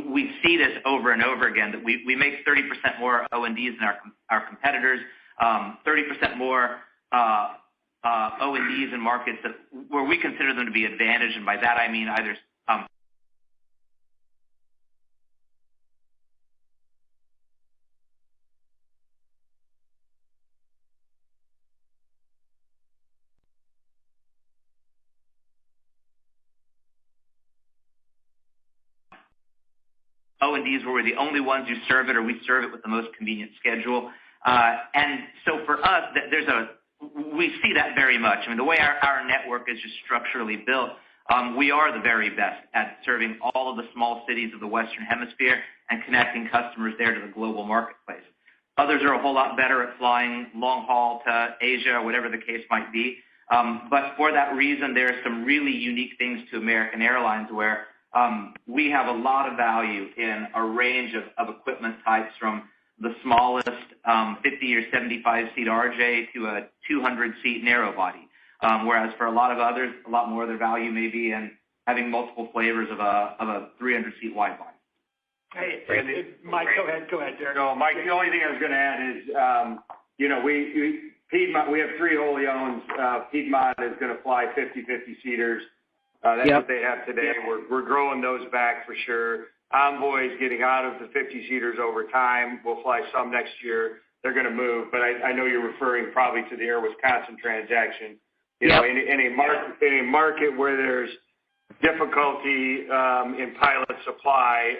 we see this over and over again, that we make 30% more O&Ds than our competitors, 30% more O&Ds in markets where we consider them to be advantaged, and by that I mean either O&Ds where we're the only ones who serve it, or we serve it with the most convenient schedule. And so for us, we see that very much. I mean, the way our network is just structurally built, we are the very best at serving all of the small cities of the Western Hemisphere and connecting customers there to the global marketplace. Others are a whole lot better at flying long haul to Asia, or whatever the case might be. But for that reason, there are some really unique things to American Airlines where we have a lot of value in a range of equipment types, from the smallest 50 or 75 seat RJ to a 200 seat narrow body. Whereas for a lot of others, a lot more of their value may be in having multiple flavors of a 300 seat wide body. Hey, Mike, go ahead, Derek. No, Mike, the only thing I was going to add is, Piedmont, we have 3 wholly owned. Piedmont is going to fly 50 seaters. That's what they have today. We're growing those back for sure. Envoy is getting out of the 50-seaters over time. We'll fly some next year. They're going to move, but I know you're referring probably to the Air Wisconsin transaction. In a market where there's difficulty in pilot supply,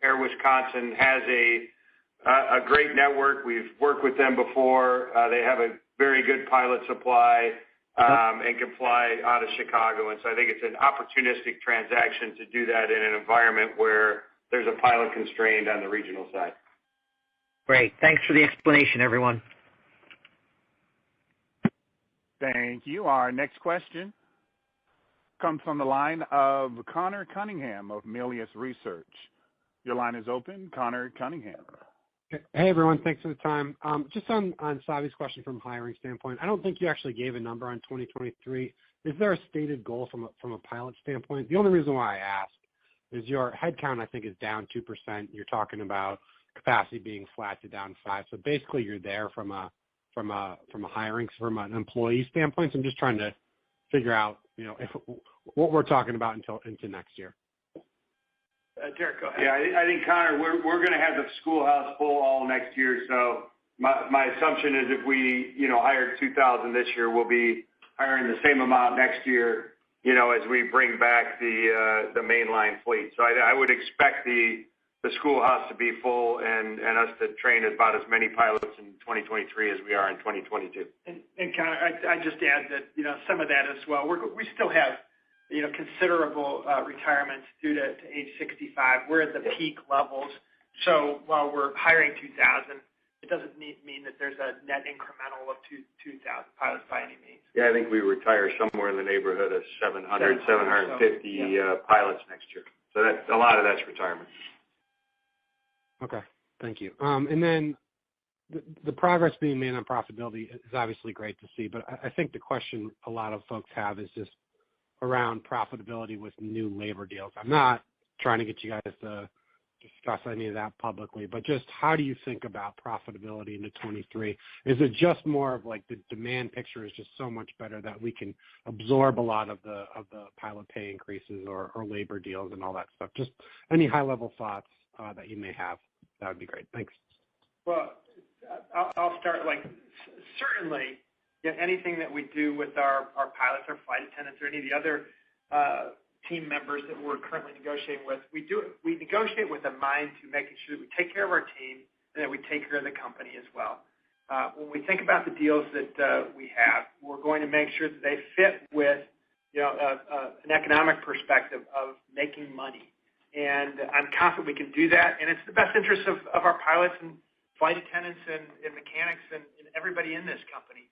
Air Wisconsin has a great network. We've worked with them before. They have a very good pilot supply. And can fly out of Chicago. And so I think it's an opportunistic transaction to do that in an environment where there's a pilot constrained on the regional side. Great. Thanks for the explanation, everyone. Thank you. Our next question comes from the line of Connor Cunningham of Melius Research. Your line is open, Connor Cunningham. Hey, everyone. Thanks for the time. Just on Savi's question from hiring standpoint, I don't think you actually gave a number on 2023. Is there a stated goal from a pilot standpoint? The only reason why I ask is your headcount, I think, is down 2%. You're talking about capacity being flat to down 5%. So basically, you're there from an employee standpoint. So I'm just trying to figure out, what we're talking about into next year. Derek, go ahead. Yeah, I think, Connor, we're going to have the schoolhouse full all next year. So my assumption is if we, hired 2,000 this year, we'll be hiring the same amount next year, as we bring back the mainline fleet. So I would expect the schoolhouse to be full and us to train about as many pilots in 2023 as we are in 2022. And Connor, I just add that, some of that as well. We still have, considerable retirements due to age 65. We're at the peak levels. So while we're hiring 2,000, it doesn't mean that there's a net incremental of 2,000 pilots by any means. Yeah, I think we retire somewhere in the neighborhood of 750 pilots next year. So a lot of that's retirement. Okay, thank you. And then the progress being made on profitability is obviously great to see, but I think the question a lot of folks have is just around profitability with new labor deals. I'm not trying to get you guys to discuss any of that publicly, but just how do you think about profitability into 23? Is it just more of like the demand picture is just so much better that we can absorb a lot of the pilot pay increases or labor deals and all that stuff? Just any high level thoughts that you may have, that would be great. Thanks. Well, I'll start certainly anything that we do with our pilots, our flight attendants, or any of the other team members that we're currently negotiating with, we negotiate with a mind to making sure that we take care of our team and that we take care of the company as well. When we think about the deals that we have, we're going to make sure that they fit with an economic perspective of making money. And I'm confident we can do that, and it's the best interest of our pilots and flight attendants and mechanics and everybody in this company.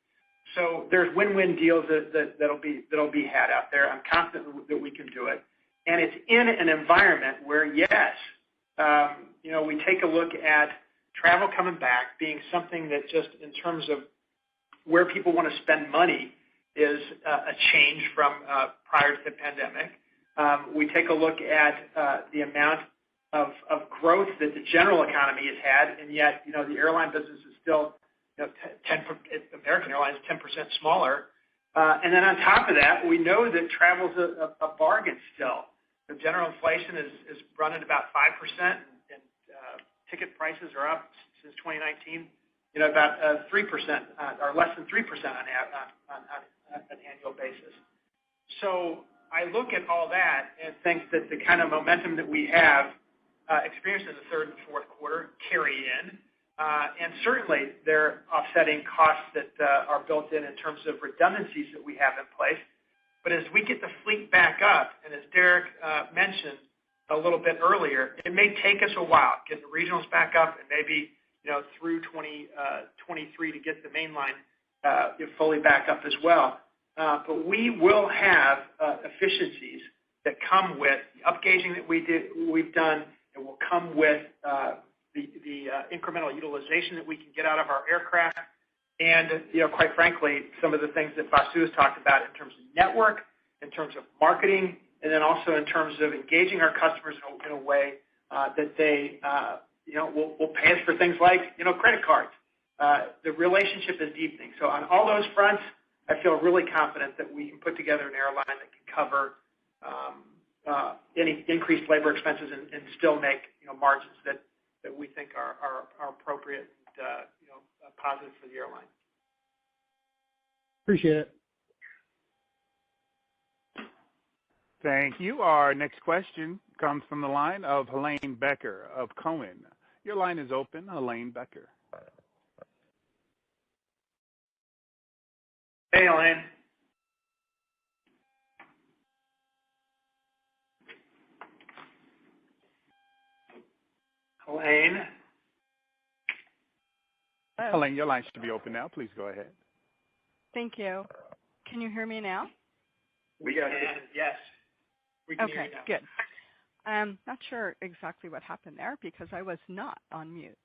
So there's win-win deals that'll be had out there. I'm confident that we can do it, and it's in an environment where we take a look at travel coming back being something that just in terms of where people want to spend money is a change from prior to the pandemic. We take a look at the amount of growth that the general economy has had, and yet the airline business is still American Airlines is 10% smaller. And then on top of that, we know that travel's a bargain still. The general inflation is running about 5%, and ticket prices are up since 2019, about 3% or less than 3% on an annual basis. So I look at all that and think that the kind of momentum that we have experienced in the third and fourth quarter carry in. And certainly they're offsetting costs that are built in terms of redundancies that we have in place. But as we get the fleet back up, and as Derek mentioned a little bit earlier, it may take us a while to get the regionals back up and maybe through 2023 to get the mainline fully back up as well. But we will have efficiencies that come with the upgauging that we've done. It will come with the incremental utilization that we can get out of our aircraft. And, quite frankly, some of the things that Vasu has talked about in terms of network, in terms of marketing, and then also in terms of engaging our customers in a way that they, will pay us for things like, credit cards. The relationship is deepening. So on all those fronts, I feel really confident that we can put together an airline that can cover any increased labor expenses and still make, margins that we think are appropriate and, positive for the airline. Appreciate it. Thank you. Our next question comes from the line of Helane Becker of Cowen. Your line is open, Helane Becker. Hey, Helane. Helane. Helane, your line should be open now. Please go ahead. Thank you. Can you hear me now? We got you. Yes. We can hear Okay, you now. good. Not sure exactly what happened there because I was not on mute.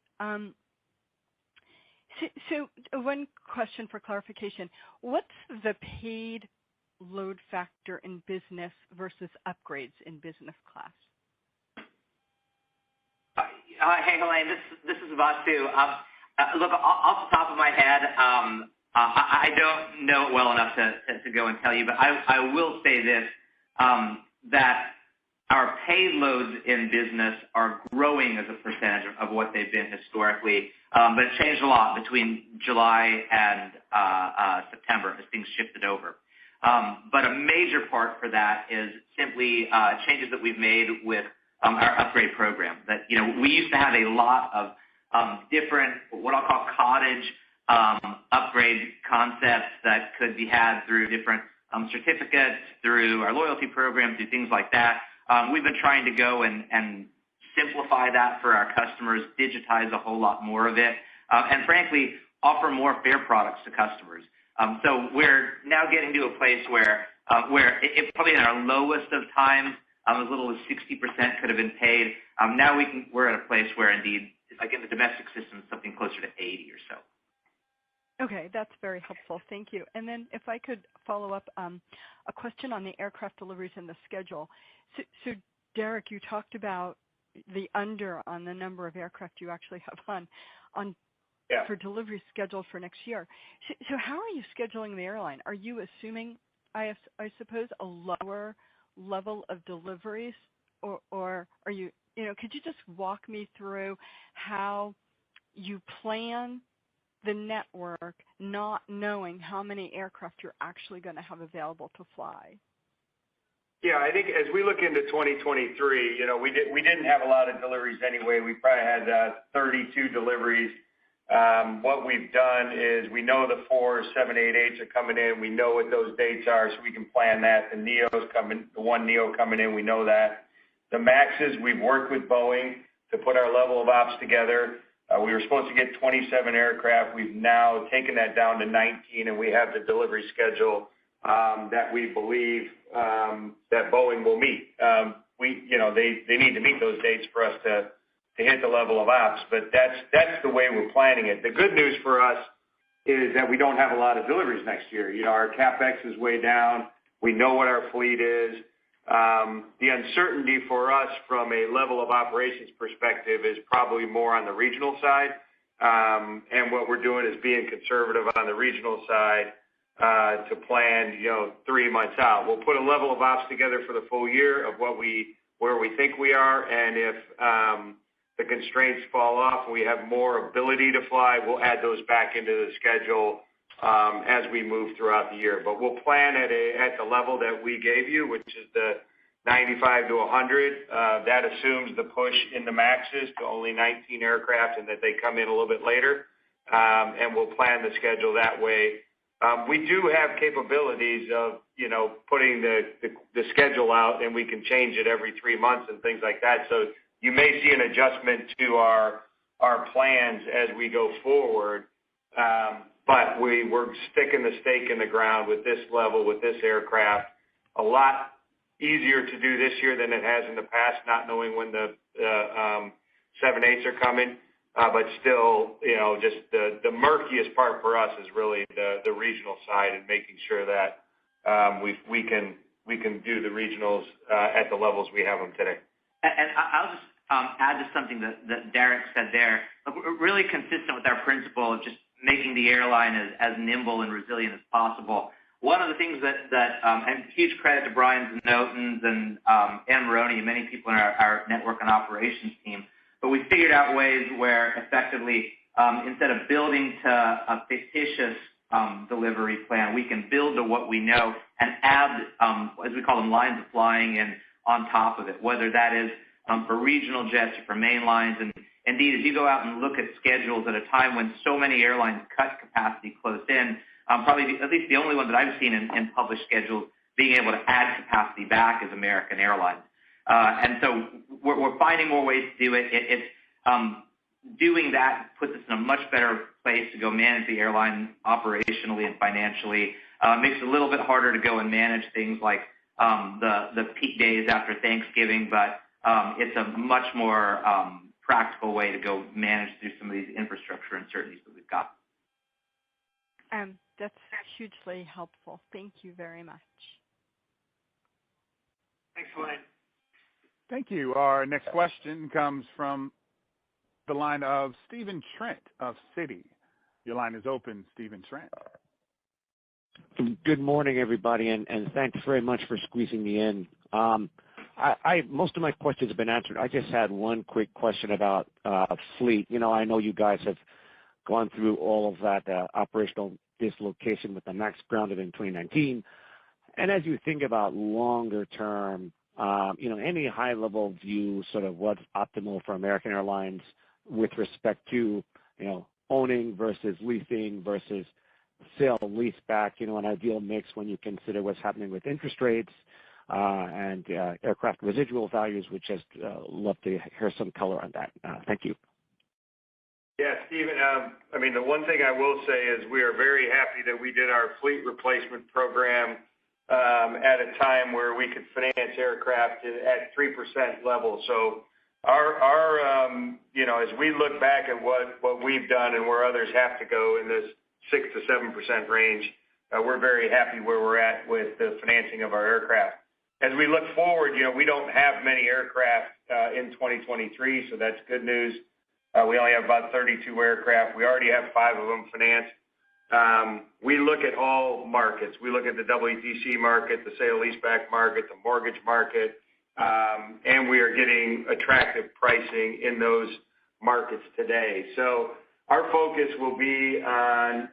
So one question for clarification. What's the paid load factor in business versus upgrades in business class? Hey, Helane, this is Vasu. Look, off the top of my head, I don't know it well enough to go and tell you, but I will say this, that our payloads in business are growing as a percentage of what they've been historically, but it changed a lot between July and September as things shifted over. But a major part for that is simply changes that we've made with our upgrade program. That we used to have a lot of different, what I'll call cottage upgrade concepts that could be had through different certificates, through our loyalty program, through things like that. We've been trying to go and simplify that for our customers, digitize a whole lot more of it, and frankly, offer more fair products to customers. So we're now getting to a place where it probably in our lowest of times, as little as 60% could have been paid. Now we're at a place where indeed, like in the domestic system, something closer to 80 or so. Okay, that's very helpful. Thank you. And then if I could follow up, a question on the aircraft deliveries and the schedule. So Derek, you talked about the under on the number of aircraft you actually have on for delivery scheduled for next year. So how are you scheduling the airline? Are you assuming, I suppose, a lower level of deliveries, or are you, could you just walk me through how you plan the network not knowing how many aircraft you're actually going to have available to fly? Yeah, I think as we look into 2023, we didn't have a lot of deliveries anyway. We probably had 32 deliveries. What we've done is we know the 4 787s are coming in. We know what those dates are, so we can plan that. The Neo's coming, the one Neo coming in, we know that. The Maxes, we've worked with Boeing to put our level of ops together. We were supposed to get 27 aircraft. We've now taken that down to 19, and we have the delivery schedule that we believe that Boeing will meet. They need to meet those dates for us to hit the level of ops, but that's the way we're planning it. The good news for us is that we don't have a lot of deliveries next year. Our CapEx is way down. We know what our fleet is. The uncertainty for us from a level of operations perspective is probably more on the regional side. And what we're doing is being conservative on the regional side to plan, 3 months out. We'll put a level of ops together for the full year of where we think we are, and if the constraints fall off and we have more ability to fly, we'll add those back into the schedule as we move throughout the year. But we'll plan at the level that we gave you, which is the 95 to 100. That assumes the push in the Maxes to only 19 aircraft and that they come in a little bit later. And we'll plan the schedule that way. We do have capabilities of, putting the schedule out, and we can change it every 3 months and things like that. So you may see an adjustment to our plans as we go forward. But we're sticking the stake in the ground with this level, with this aircraft. A lot easier to do this year than it has in the past, not knowing when the 787s are coming. But still, just the murkiest part for us is really the regional side and making sure that we can do the regionals at the levels we have them today. And I'll just add to something that Derek said there. We're really consistent with our principle of just making the airline as nimble and resilient as possible. One of the things that and huge credit to Brian Znotins and Ann Maroney and many people in our network and operations team, but we figured out ways where effectively, instead of building to a fictitious delivery plan, we can build to what we know and add, as we call them, lines of flying in on top of it, whether that is for regional jets or for main lines. And indeed, as you go out and look at schedules at a time when so many airlines cut capacity close in, probably at least the only one that I've seen in published schedules being able to add capacity back is American Airlines. And so we're finding more ways to do it. Doing that puts us in a much better place to go manage the airline operationally and financially. Makes it a little bit harder to go and manage things like the peak days after Thanksgiving, but it's a much more practical way to go manage through some of these infrastructure uncertainties that we've got. That's hugely helpful. Thank you very much. Thanks, Elaine. Thank you. Our next question comes from the line of Stephen Trent of Citi. Your line is open, Stephen Trent. Good morning, everybody, and thanks very much for squeezing me in. Most of my questions have been answered. I just had one quick question about fleet. I know you guys have gone through all of that operational dislocation with the MAX grounded in 2019. And as you think about longer term, any high level view, sort of what's optimal for American Airlines with respect to, owning versus leasing versus sale lease back, an ideal mix when you consider what's happening with interest rates and aircraft residual values, which just love to hear some color on that. Thank you. Yeah, Stephen, the one thing I will say is we are very happy that we did our fleet replacement program at a time where we could finance aircraft at 3% level. So as we look back at what we've done and where others have to go in this 6 to 7% range, we're very happy where we're at with the financing of our aircraft. As we look forward, we don't have many aircraft in 2023, so that's good news. We only have about 32 aircraft. We already have 5 of them financed. We look at all markets. We look at the WTC market, the sale-leaseback market, the mortgage market, and we are getting attractive pricing in those markets today. So our focus will be on,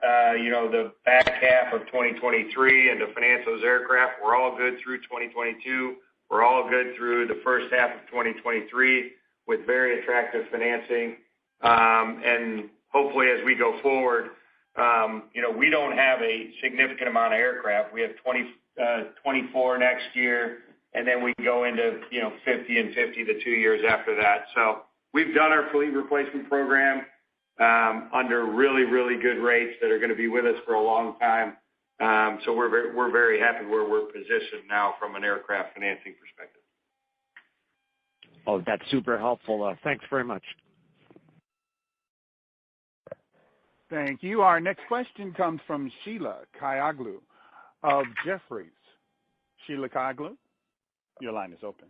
the back half of 2023 and to finance those aircraft. We're all good through 2022. We're all good through the first half of 2023 with very attractive financing. And hopefully as we go forward, we don't have a significant amount of aircraft. We have 24 next year, and then we go into, 50 and 50 the 2 years after that. So we've done our fleet replacement program under really, really good rates that are going to be with us for a long time. So we're very happy where we're positioned now from an aircraft financing perspective. Oh, that's super helpful. Thanks very much. Thank you. Our next question comes from Sheila Kahyaoglu of Jefferies. Sheila Kahyaoglu, your line is open.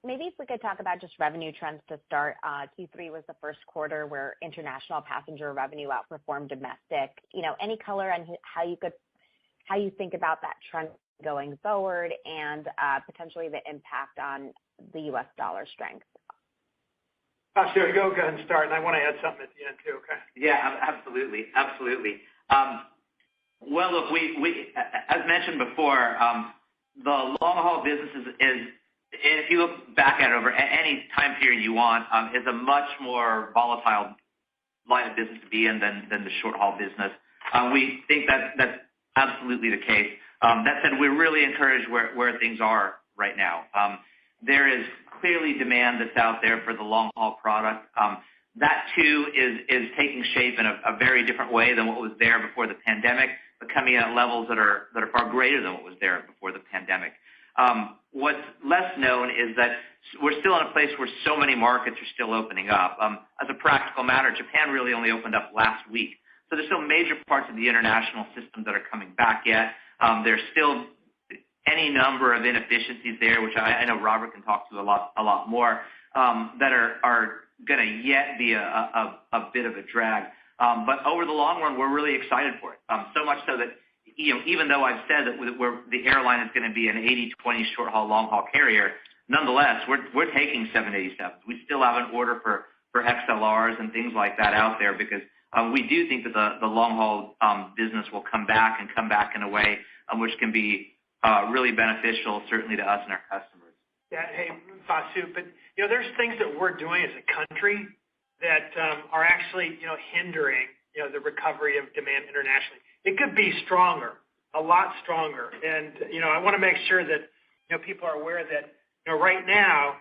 Maybe if we could talk about just revenue trends to start. Q3 was the first quarter where international passenger revenue outperformed domestic. Any color on how you think about that trend going forward and potentially the impact on the U.S. dollar strength? Vasu, go ahead and start, and I want to add something at the end too, okay? Yeah, absolutely. Well, look, we as mentioned before, the long-haul business is, if you look back at it over any time period you want, is a much more volatile line of business to be in than the short-haul business. We think that's absolutely the case. That said, we're really encouraged where things are right now. There is clearly demand that's out there for the long-haul product. That too is taking shape in a very different way than what was there before the pandemic, but coming in at levels that are far greater than what was there before the pandemic. What's less known is that we're still in a place where so many markets are still opening up. As a practical matter, Japan really only opened up last week. So there's still major parts of the international system that are coming back yet. There's still any number of inefficiencies there, which I know Robert can talk to a lot more, that are going to yet be a bit of a drag. But over the long run, we're really excited for it. So much so that even though I've said that the airline is going to be an 80-20 short-haul, long-haul carrier, nonetheless, we're taking 787s. We still have an order for XLRs and things like that out there because we do think that the long-haul business will come back in a way which can be really beneficial, certainly to us and our customers. Yeah, hey, Vasu, but there's things that we're doing as a country that are actually hindering the recovery of demand internationally. It could be stronger, a lot stronger, and I want to make sure that people are aware that right now,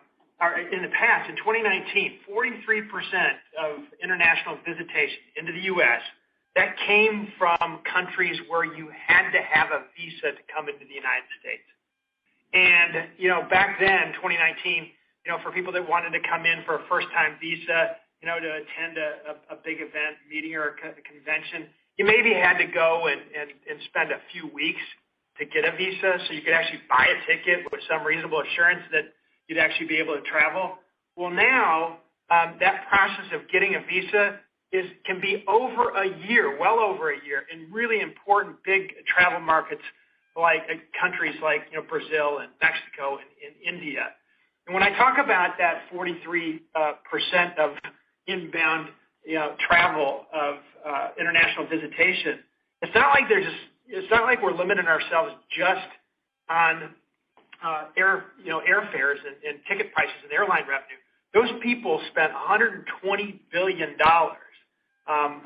in the past, in 2019, 43% of international visitation into the U.S. that came from countries where you had to have a visa to come into the United States. And, back then, 2019, for people that wanted to come in for a first-time visa, to attend a big event, meeting or a convention, you maybe had to go and spend a few weeks to get a visa so you could actually buy a ticket with some reasonable assurance that you'd actually be able to travel. Well, now that process of getting a visa can be over a year, well over a year, in really important big travel markets like countries like Brazil and Mexico and India. And when I talk about that 43% of inbound travel of international visitation, it's not like we're limiting ourselves just on airfares and ticket prices and airline revenue. Those people spent $120 billion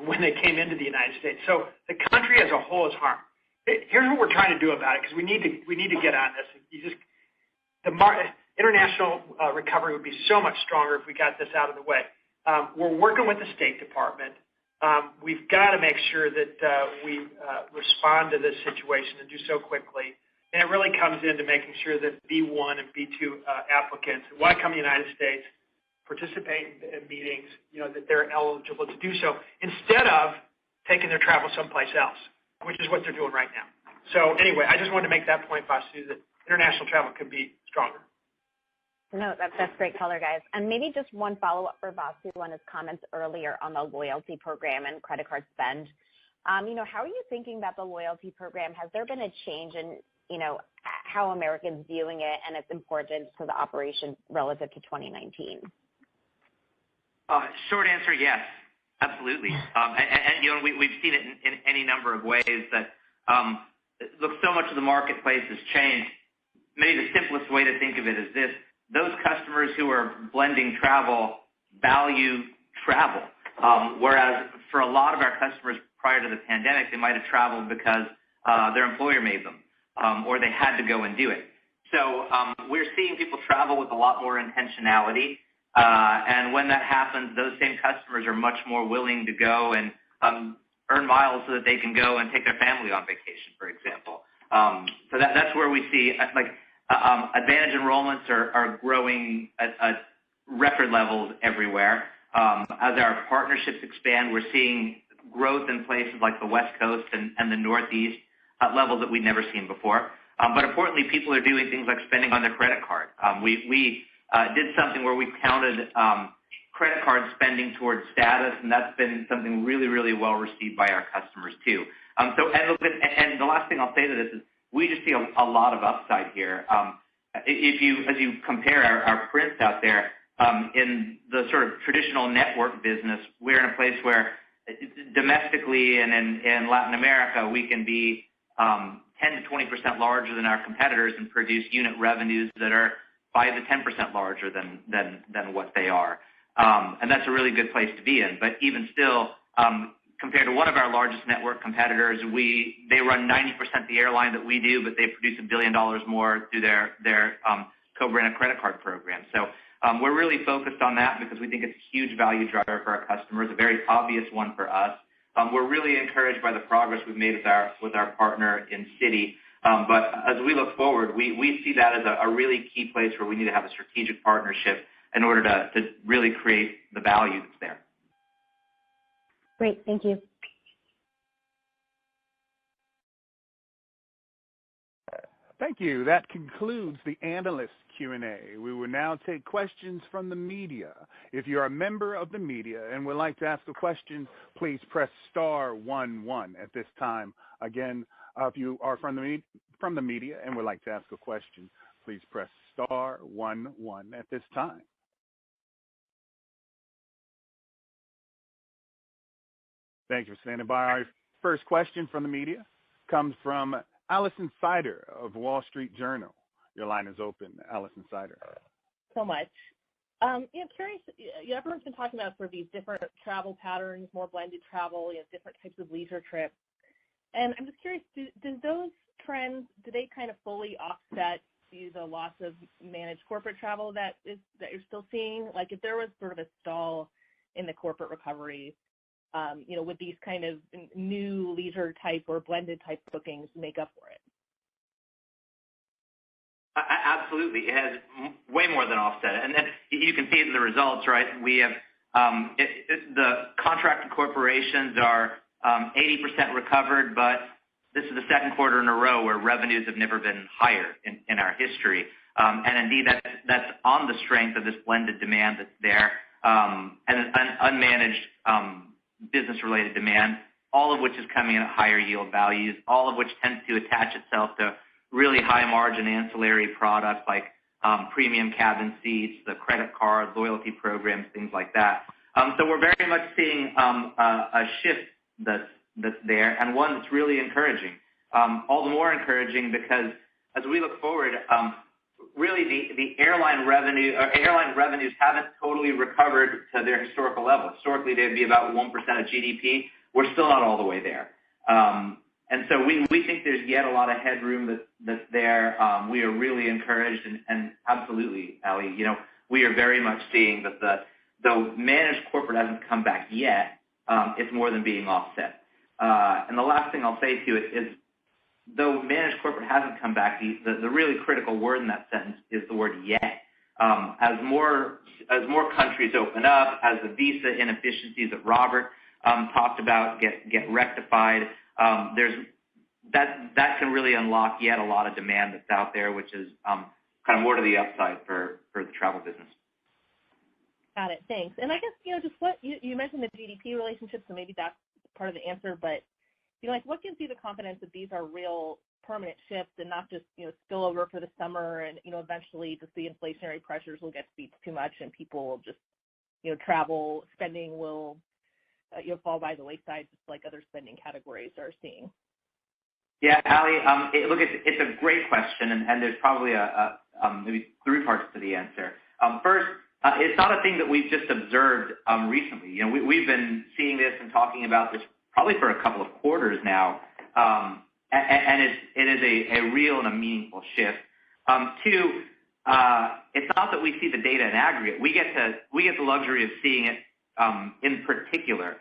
when they came into the United States. So the country as a whole is harmed. Here's what we're trying to do about it, because we need to get on this. International recovery would be so much stronger if we got this out of the way. We're working with the State Department. We've got to make sure that we respond to this situation and do so quickly. And it really comes into making sure that B1 and B2 applicants who want to come to the United States, participate in meetings, that they're eligible to do so instead of taking their travel someplace else, which is what they're doing right now. So anyway, I just wanted to make that point, Vasu, that international travel could be stronger. No, that's great color, guys. And maybe just one follow-up for Vasu on his comments earlier on the loyalty program and credit card spend. How are you thinking about the loyalty program? Has there been a change in, how Americans viewing it and its importance to the operation relative to 2019? Short answer, yes, absolutely. And we've seen it in any number of ways that, look, so much of the marketplace has changed. Maybe the simplest way to think of it is this: those customers who are blending travel value travel, whereas for a lot of our customers prior to the pandemic, they might have traveled because their employer made them, or they had to go and do it. So we're seeing people travel with a lot more intentionality. And when that happens, those same customers are much more willing to go and earn miles so that they can go and take their family on vacation, for example. So that's where we see Advantage enrollments are growing at record levels everywhere. As our partnerships expand, we're seeing growth in places like the West Coast and the Northeast at levels that we'd never seen before. But importantly, people are doing things like spending on their credit card. We did something where we counted credit card spending towards status, and that's been something really, really well received by our customers too. And the last thing I'll say to this is we just see a lot of upside here. As you compare our prints out there, in the sort of traditional network business, we're in a place where domestically and in Latin America, we can be 10 to 20% larger than our competitors and produce unit revenues that are 5 to 10% larger than what they are. And that's a really good place to be in. But even still, compared to one of our largest network competitors, they run 90% the airline that we do, but they produce $1 billion more through their co-branded credit card program. So we're really focused on that because we think it's a huge value driver for our customers, a very obvious one for us. We're really encouraged by the progress we've made with our partner in Citi. But as we look forward, we see that as a really key place where we need to have a strategic partnership in order to really create the value that's there. Great, thank you. Thank you. That concludes the analyst Q&A. We will now take questions from the media. If you're a member of the media and would like to ask a question, please press *11 at this time. Again, if you are from the media and would like to ask a question, please press *11 at this time. Thank you for standing by. Our first question from the media comes from Allison Sider of Wall Street Journal. Your line is open, Allison Sider. So much. Curious, everyone's been talking about sort of these different travel patterns, more blended travel, different types of leisure trips. And I'm just curious, do those trends, do they kind of fully offset the loss of managed corporate travel that you're still seeing? Like if there was sort of a stall in the corporate recovery, would these kind of new leisure type or blended type bookings make up for it? Absolutely. It has way more than offset it. And then you can see it in the results, right? We have the contracted corporations are 80% recovered, but this is the second quarter in a row where revenues have never been higher in our history. And indeed, that's on the strength of this blended demand that's there, and an unmanaged business-related demand, all of which is coming in at higher yield values, all of which tends to attach itself to really high-margin ancillary products like premium cabin seats, the credit card, loyalty programs, things like that. So we're very much seeing a shift that's there, and one that's really encouraging. All the more encouraging because as we look forward, really the airline revenues haven't totally recovered to their historical level. Historically, they'd be about 1% of GDP. We're still not all the way there. And so we think there's yet a lot of headroom that's there. We are really encouraged, and absolutely, Ali, we are very much seeing that though managed corporate hasn't come back yet, it's more than being offset. And the last thing I'll say to it is, though managed corporate hasn't come back, the really critical word in that sentence is the word yet. As more countries open up, as the visa inefficiencies that Robert talked about get rectified, that can really unlock yet a lot of demand that's out there, which is kind of more to the upside for the travel business. Got it. Thanks. And I guess, just what you mentioned the GDP relationship, so maybe that's part of the answer, but, what gives you the confidence that these are real permanent shifts and not just, spill over for the summer and, eventually just the inflationary pressures will get to be too much and people will just, travel spending will, fall by the wayside just like other spending categories are seeing? Yeah, Ali, look, it's a great question, and there's probably maybe three parts to the answer. First, it's not a thing that we've just observed recently. We've been seeing this and talking about this probably for a couple of quarters now, and it is a real and a meaningful shift. Two, it's not that we see the data in aggregate. We get the luxury of seeing it in particular.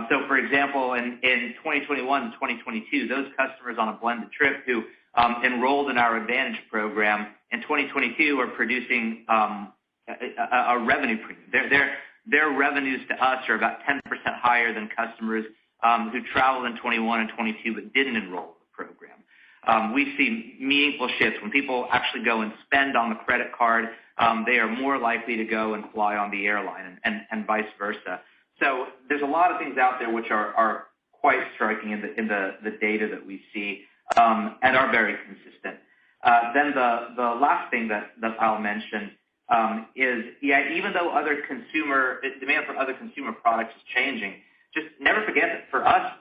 So, for example, in 2021 and 2022, those customers on a blended trip who enrolled in our Advantage program in 2022 are producing a revenue premium. Their revenues to us are about 10% higher than customers who traveled in 21 and 22 but didn't enroll in the program. We see meaningful shifts. When people actually go and spend on the credit card, they are more likely to go and fly on the airline and vice versa. So there's a lot of things out there which are quite striking in the data that we see and are very consistent. Then the last thing that I'll mention is, even though demand for other consumer products is changing, just never forget that for us,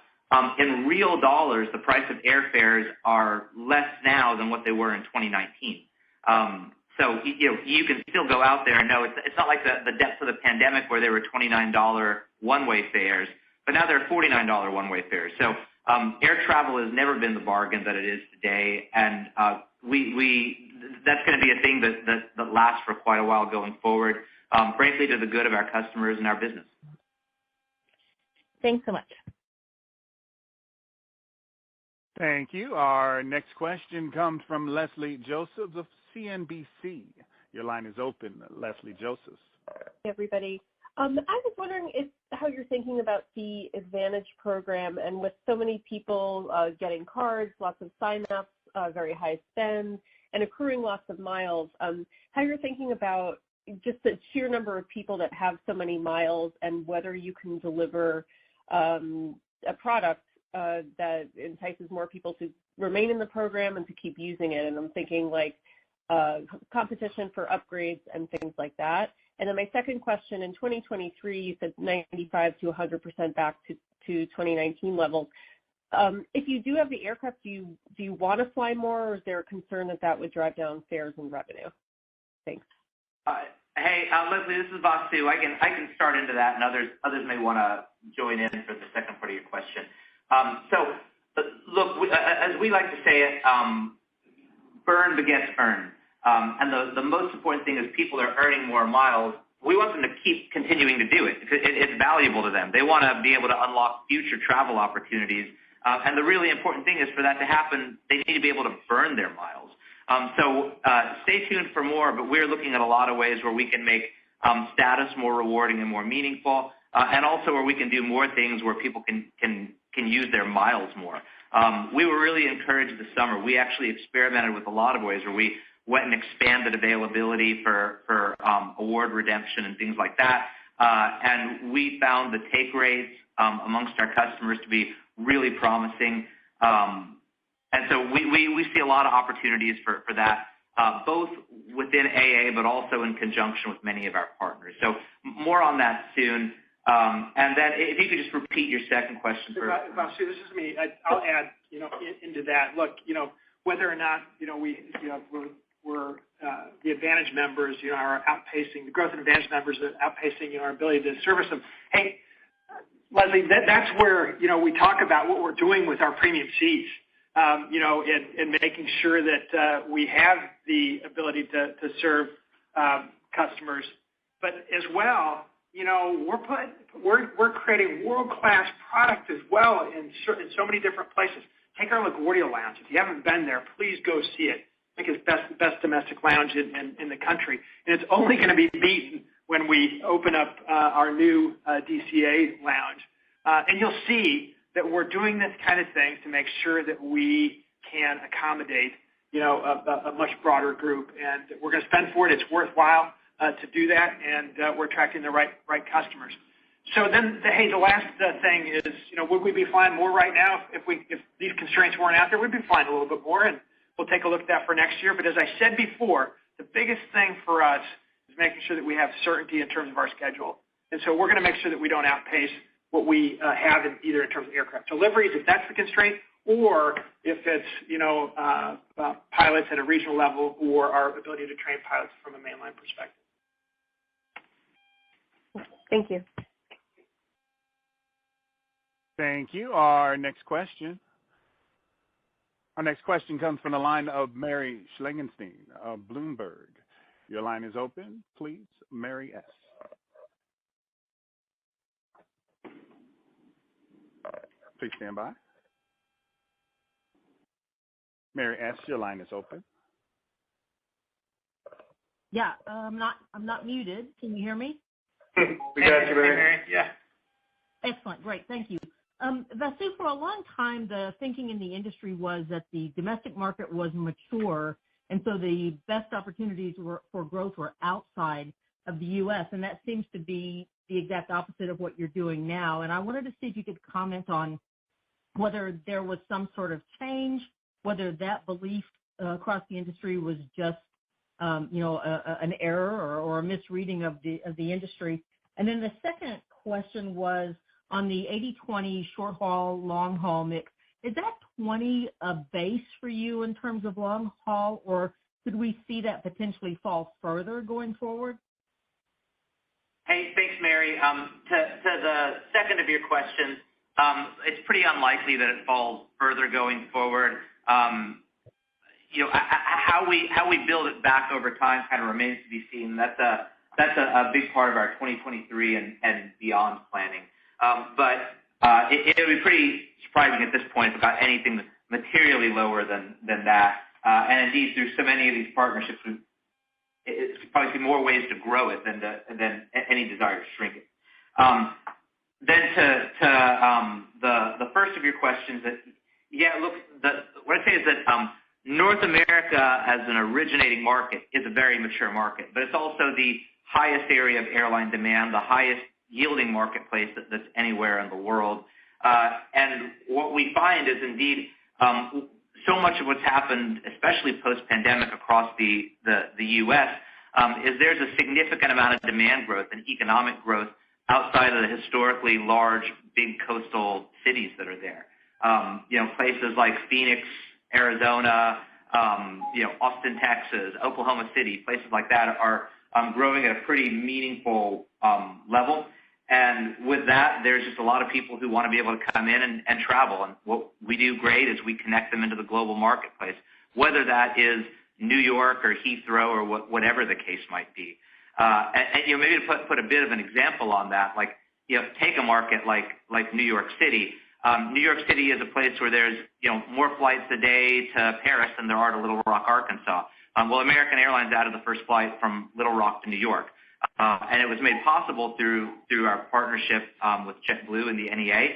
in real dollars, the price of airfares are less now than what they were in 2019. So you can still go out there and know it's not like the depths of the pandemic where there were $29 one-way fares, but now there are $49 one-way fares. So air travel has never been the bargain that it is today, and that's going to be a thing that lasts for quite a while going forward, frankly, to the good of our customers and our business. Thanks so much. Thank you. Our next question comes from Leslie Josephs of CNBC. Your line is open, Leslie Josephs. Hey, everybody. I was wondering how you're thinking about the Advantage program, and with so many people getting cards, lots of sign-ups, very high spend, and accruing lots of miles, how you're thinking about just the sheer number of people that have so many miles and whether you can deliver a product that entices more people to remain in the program and to keep using it. And I'm thinking like competition for upgrades and things like that. And then my second question, in 2023, you said 95 to 100% back to 2019 levels. If you do have the aircraft, do you want to fly more, or is there a concern that would drive down fares and revenue? Thanks. Hey, Leslie, this is Vasu. I can start into that, and others may want to join in for the second part of your question. Look, as we like to say it, burn begets earn. And the most important thing is people are earning more miles we want them to keep continuing to do it. It's valuable to them. They want to be able to unlock future travel opportunities. And the really important thing is for that to happen, they need to be able to burn their miles. So stay tuned for more, but we're looking at a lot of ways where we can make status more rewarding and more meaningful, and also where we can do more things where people can use their miles more. We were really encouraged this summer. We actually experimented with a lot of ways where we went and expanded availability for award redemption and things like that. And we found the take rates amongst our customers to be really promising. And so we see a lot of opportunities for that, both within AA but also in conjunction with many of our partners. So more on that soon. And then if you could just repeat your second question. Vasu, this is me. I'll add, into that. Look, whether or not, we're the Advantage members, are outpacing, the growth in Advantage members are outpacing, our ability to service them. Hey, Leslie, that's where, we talk about what we're doing with our premium seats, and making sure that we have the ability to serve customers. But as well, we're creating world-class product as well in so many different places. Take our LaGuardia Lounge. If you haven't been there, please go see it. I think it's the best domestic lounge in the country. And it's only going to be beaten when we open up our new DCA lounge. And you'll see that we're doing this kind of thing to make sure that we can accommodate, a much broader group. And we're going to spend for it. It's worthwhile to do that, and we're attracting the right customers. So then, the last thing is, would we be flying more right now if these constraints weren't out there? We'd be flying a little bit more, and we'll take a look at that for next year. But as I said before, the biggest thing for us is making sure that we have certainty in terms of our schedule. And so we're going to make sure that we don't outpace what we have in terms of aircraft deliveries, if that's the constraint, or if it's, pilots at a regional level or our ability to train pilots from a mainline perspective. Thank you. Thank you. Our next question comes from the line of Mary Schlangenstein of Bloomberg. Your line is open, please, Mary S. Please stand by. Mary S., your line is open. Yeah, I'm not muted. Can you hear me? We got you, Mary. Yeah. Excellent. Great. Thank you. Vasu, for a long time, the thinking in the industry was that the domestic market was mature, and so the best opportunities for growth were outside of the U.S., and that seems to be the exact opposite of what you're doing now. And I wanted to see if you could comment on whether there was some sort of change, whether that belief across the industry was just, an error or a misreading of the industry. And then the second question was on the 80-20 short haul, long haul mix. Is that 20 a base for you in terms of long haul, or could we see that potentially fall further going forward? Hey, thanks, Mary. To the second of your questions, it's pretty unlikely that it falls further going forward. How we build it back over time kind of remains to be seen. That's a big part of our 2023 and beyond planning. But it would be pretty surprising at this point if it got anything materially lower than that. And indeed, through so many of these partnerships, it's probably more ways to grow it than any desire to shrink it. Then to the first of your questions, what I'd say is that North America as an originating market is a very mature market, but it's also the highest area of airline demand, the highest yielding marketplace that's anywhere in the world. And what we find is indeed so much of what's happened, especially post-pandemic across the U.S., is there's a significant amount of demand growth and economic growth outside of the historically large, big coastal cities that are there. Places like Phoenix, Arizona, Austin, Texas, Oklahoma City, places like that are growing at a pretty meaningful level. And with that, there's just a lot of people who want to be able to come in and travel. And what we do great is we connect them into the global marketplace, whether that is New York or Heathrow or whatever the case might be. And maybe to put a bit of an example on that, like, take a market like New York City. New York City is a place where there's, more flights a day to Paris than there are to Little Rock, Arkansas. Well, American Airlines added the first flight from Little Rock to New York. And it was made possible through our partnership with JetBlue and the NEA.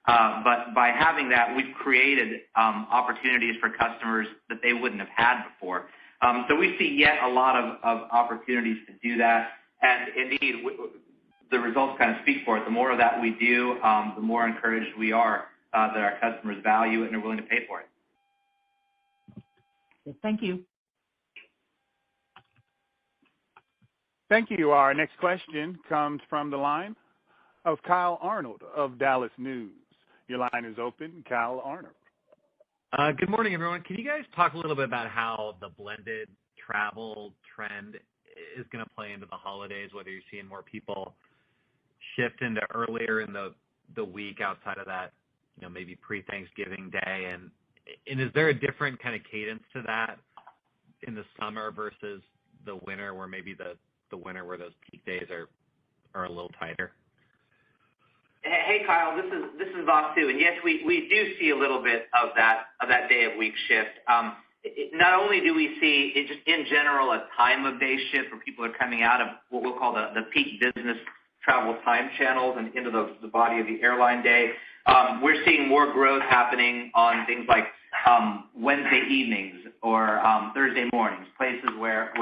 But by having that, we've created opportunities for customers that they wouldn't have had before. So we see yet a lot of opportunities to do that. And indeed, the results kind of speak for it. The more of that we do, the more encouraged we are that our customers value it and are willing to pay for it. Thank you. Thank you. Our next question comes from the line of Kyle Arnold of Dallas News. Your line is open, Kyle Arnold. Good morning, everyone. Can you guys talk a little bit about how the blended travel trend is going to play into the holidays, whether you're seeing more people shift into earlier in the week outside of that, maybe pre-Thanksgiving day? And is there a different kind of cadence to that in the summer versus the winter, where maybe the winter where those peak days are a little tighter? Hey, Kyle, this is Vasu, and yes, we do see a little bit of that day of week shift. Not only do we see just in general a time of day shift where people are coming out of what we'll call the peak business travel time channels and into the body of the airline day. We're seeing more growth happening on things like Wednesday evenings or Thursday mornings, places where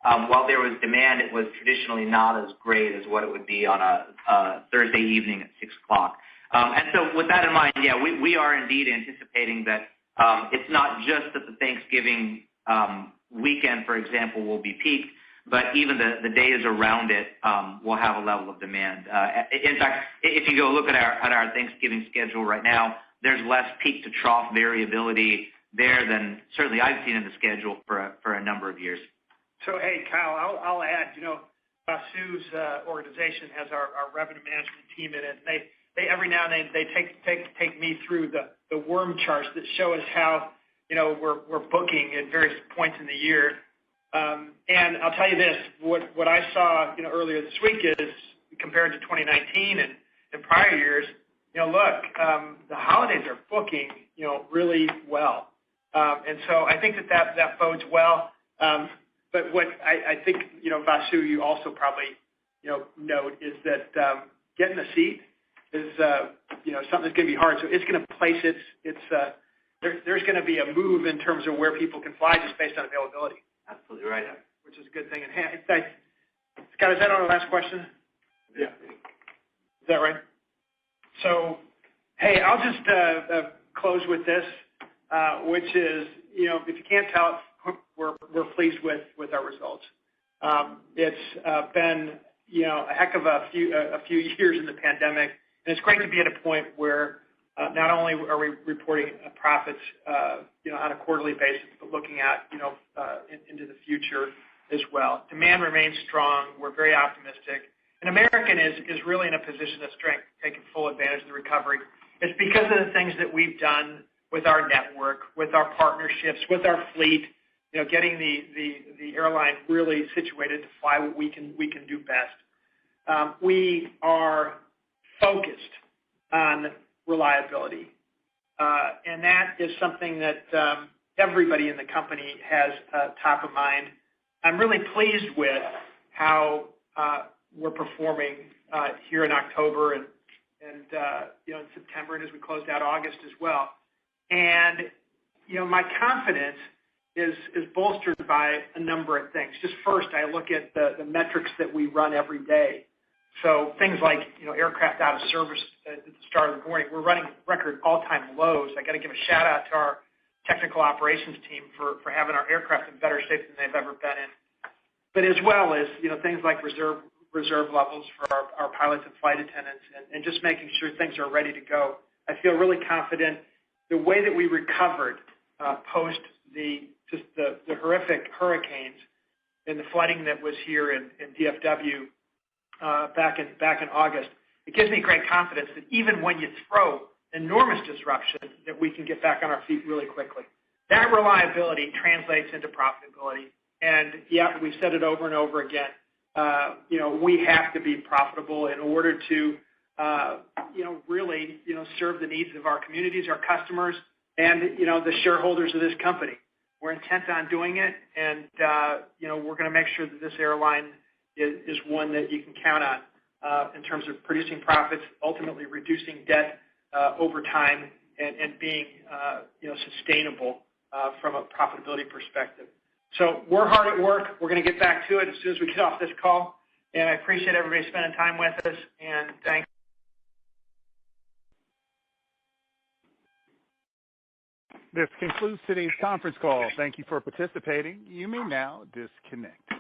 while there was demand, it was traditionally not as great as what it would be on a Thursday evening at 6 o'clock. And so with that in mind, yeah, we are indeed anticipating that it's not just that the Thanksgiving weekend, for example, will be peaked, but even the days around it will have a level of demand. In fact, if you go look at our Thanksgiving schedule right now, there's less peak to trough variability there than certainly I've seen in the schedule for a number of years. So, hey, Kyle, I'll add, Basu's organization has our revenue management team in it. They every now and then they take me through the worm charts that show us how, we're booking at various points in the year. And I'll tell you this, what I saw, earlier this week is compared to 2019 and prior years, look, the holidays are booking, really well. And so I think that bodes well. But what I think, Vasu, you also probably, note is that getting a seat is, something that's going to be hard. So it's going to place there's going to be a move in terms of where people can fly just based on availability. Absolutely right. Which is a good thing. And Scott, is that on the last question? Yeah. Is that right? So, hey, I'll just close with this, which is, if you can't tell, we're pleased with our results. It's been, a heck of a few years in the pandemic, and it's great to be at a point where not only are we reporting profits, on a quarterly basis, but looking at, into the future as well. Demand remains strong. We're very optimistic. And American is really in a position of strength, taking full advantage of the recovery. It's because of the things that we've done with our network, with our partnerships, with our fleet, getting the airline really situated to fly what we can do best. We are focused on reliability. And that is something that everybody in the company has top of mind. I'm really pleased with how we're performing here in October and in September, and as we closed out August as well. And my confidence is bolstered by a number of things. Just first, I look at the metrics that we run every day. So things like aircraft out of service at the start of the morning. We're running record all-time lows. I got to give a shout out to our technical operations team for having our aircraft in better shape than they've ever been in. But as well as things like reserve levels for our pilots and flight attendants, and just making sure things are ready to go. I feel really confident. The way that we recovered post the horrific hurricanes and the flooding that was here in DFW back in August, it gives me great confidence that even when you throw enormous disruption, that we can get back on our feet really quickly. That reliability translates into profitability. And yeah, we've said it over and over again. we have to be profitable in order to, really, serve the needs of our communities, our customers, and, the shareholders of this company. We're intent on doing it, and, we're going to make sure that this airline is one that you can count on in terms of producing profits, ultimately reducing debt over time, and being, sustainable from a profitability perspective. So we're hard at work. We're going to get back to it as soon as we get off this call, and I appreciate everybody spending time with us, and thanks. This concludes today's conference call. Thank you for participating. You may now disconnect.